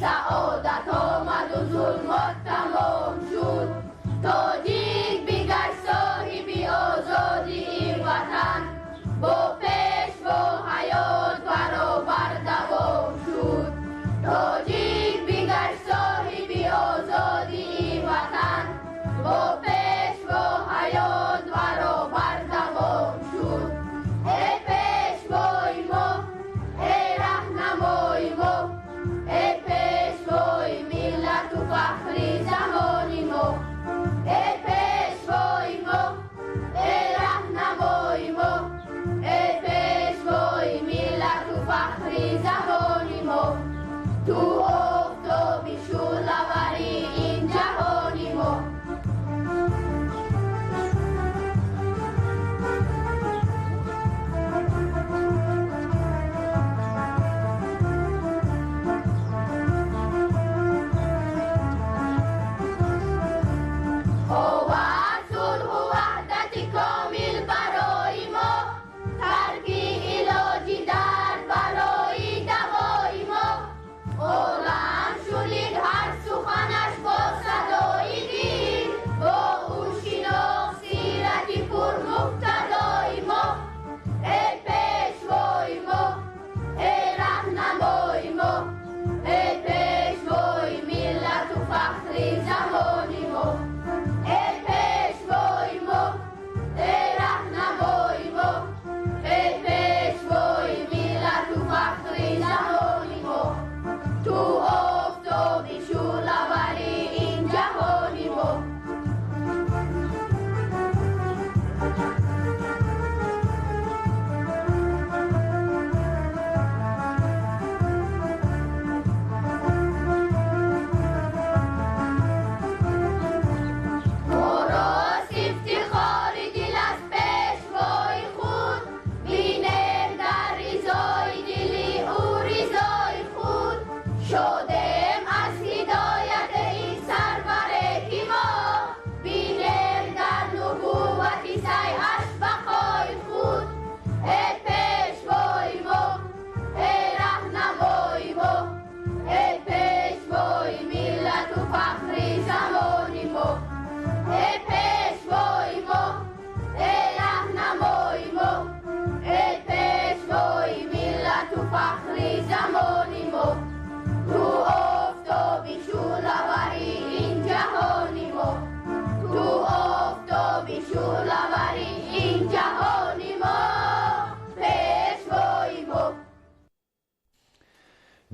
سعادت آمد و ظلمات تمام شد تا دیگ بگشت صاحبی آزادی این وطن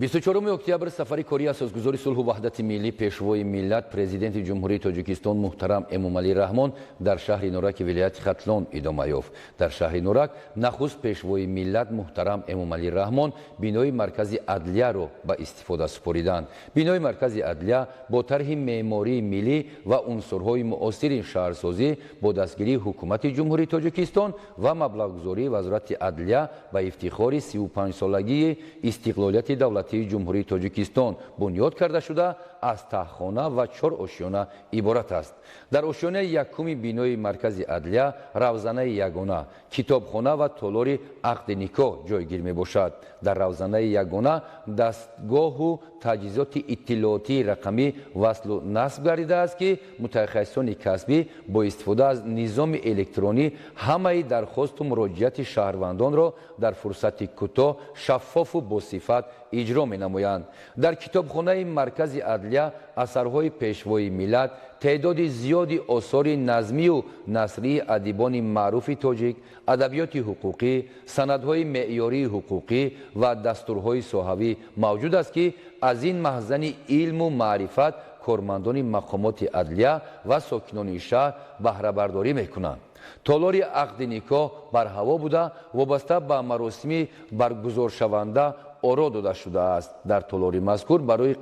24 октябр сафари кори асосгузори сулҳу ваҳдати миллӣ пешвои миллат президенти ҷумҳурии тоҷикистон муҳтарам эмомалӣ раҳмон дар шаҳри нораки вилояти хатлон идома ёфт. Дар шаҳри норак нахуст пешвои миллат муҳтарам эмомалӣ раҳмон бинои маркази адлияро ба истифода супориданд. Бинои маркази адлия бо тарҳи меъмории миллӣ ва унсурҳои муосири шаҳрсозӣ бо дастгирии ҳукумати ҷумҳурии тоҷикистон ва маблағгузории вазорати адлия ба ифтихори 35-солагии истиқлолияти давлатии ҷумҳурии тоҷикистон бунёд карда шуда аз таҳхона ва 4 ошёна иборат аст. Дар ошёнаи якуми бинои маркази адлия равзанаи ягона, китобхона ва толори ақди никоҳ ҷойгир мебошад. Дар равзанаи ягона дастгоҳу таҷҳизоти иттилоотии рақамӣ васлу насб гардидааст ки мутахассисони касбӣ бо истифода аз низоми электронӣ ҳамаи дархосту муроҷиати шаҳрвандонро дар фурсати кӯтоҳ шаффофу босифат иҷро менамоянд. Дар китобхонаи маркази адлия асарҳои пешвои миллат, теъдоди зиёди осори назмию насрии адибони маъруфи тоҷик, адабиёти ҳуқуқӣ, санадҳои меъёрии ҳуқуқӣ ва дастурҳои соҳавӣ мавҷуд аст ки аз ин маҳзани илму маърифат кормандони мақомоти адлия ва сокинони шаҳр баҳрабардорӣ мекунанд. толори ақди никоҳ бар ҳаво буда вобаста ба маросими баргузоршаванда оро дода шудааст. Дар толори мазкур барои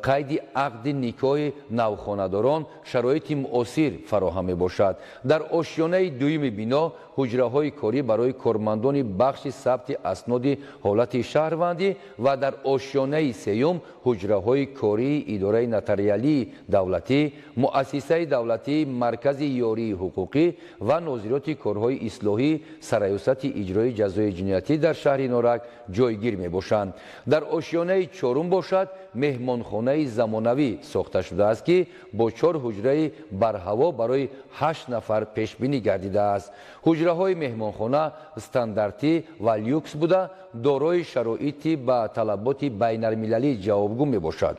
қайди ақди никоҳи навхонадорон шароити муосир фароҳам мебошад. Дар ошёнаи дуюми бино ҳуҷраҳои корӣ барои кормандони бахши сабти асноди ҳолати шаҳрвандӣ ва дар ошёнаи сеюм ҳуҷраҳои кории идораи нотариалии давлатӣ, муассисаи давлатии маркази ёрии ҳуқуқӣ ва нозироти корҳои ислоҳӣ сараёсати иҷрои ҷазои ҷиноятӣ дар шаҳри норак ҷойгир мебошанд. Дар ошёнаи чорум бошад меҳмонхонаи замонавӣ сохта шудааст ки бо 4 ҳуҷраи барҳаво барои 8 нафар пешбинӣ гардидааст. ҳуҷраҳои меҳмонхона стандартӣ ва люкс буда дорои шароити ба талаботи байналмилалӣ ҷавобгӯ мебошад.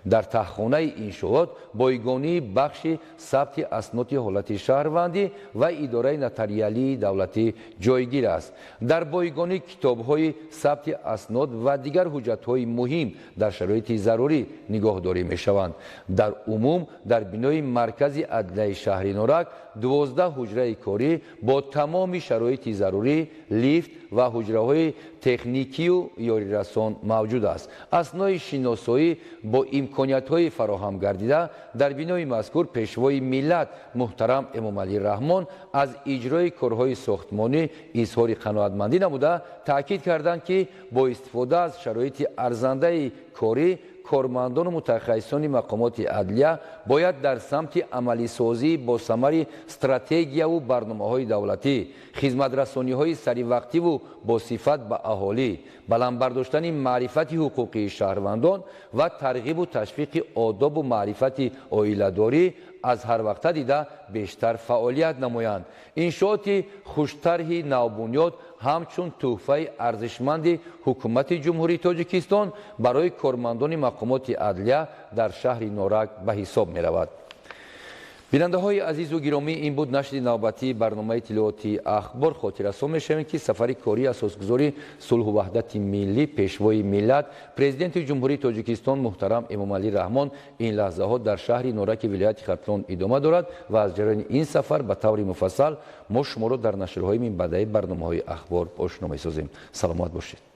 дар таҳхонаи иншоот бойгонии бахши сабти асноти ҳолати шаҳрвандӣ ва идораи нотариалии давлатӣ ҷойгир аст. Дар бойгонӣ китобҳои сабти аснод ва дигар ҳуҷҷатҳои муҳим дар шароити зарурӣ нигоҳдорӣ мешаванд. Дар умум дар бинои маркази адлияи шаҳри норак 12 ҳуҷраи корӣ бо тамоми шароити зарурӣ, лифт ва ҳуҷраҳои техникию ёрирасон мавҷуд аст. аснои шиносоӣ бо имкониятҳои фароҳам гардида дар бинои мазкур пешвои миллат муҳтарам эмомалӣ раҳмон аз иҷрои корҳои сохтмонӣ изҳори қаноатмандӣ намуда таъкид карданд ки бо истифода аз шароити арзандаи корӣ кормандону мутахассисони мақомоти адлия бояд дар самти амалисозии босамари стратегияву барномаҳои давлатӣ, хизматрасониҳои саривақтиву босифат ба аҳолӣ, баландбардоштани маърифати ҳуқуқии шаҳрвандон ва тарғибу ташвиқи одобу маърифати оиладорӣ аз ҳарвақта дида бештар фаъолият намоянд. иншооти хуштарҳи навбунёд ҳамчун тӯҳфаи арзишманди ҳукумати ҷумҳурии тоҷикистон барои кормандони мақомоти адлия дар шаҳри норак ба ҳисоб меравад. бинандаҳои азизу гиромӣ, ин буд нашри навбатии барномаи иттилооти ахбор. хотиррасон мешавем ки сафари кории асосгузори сулҳу ваҳдати миллӣ пешвои миллат президенти ҷумҳурии тоҷикистон муҳтарам эмомалӣ раҳмон ин лаҳзаҳо дар шаҳри нораки вилояти хатлон идома дорад ва аз ҷараёни ин сафар ба таври муфассал мо шуморо дар нашрҳои минбаъдаи барномаҳои ахбор ошно месозем. саломат бошед.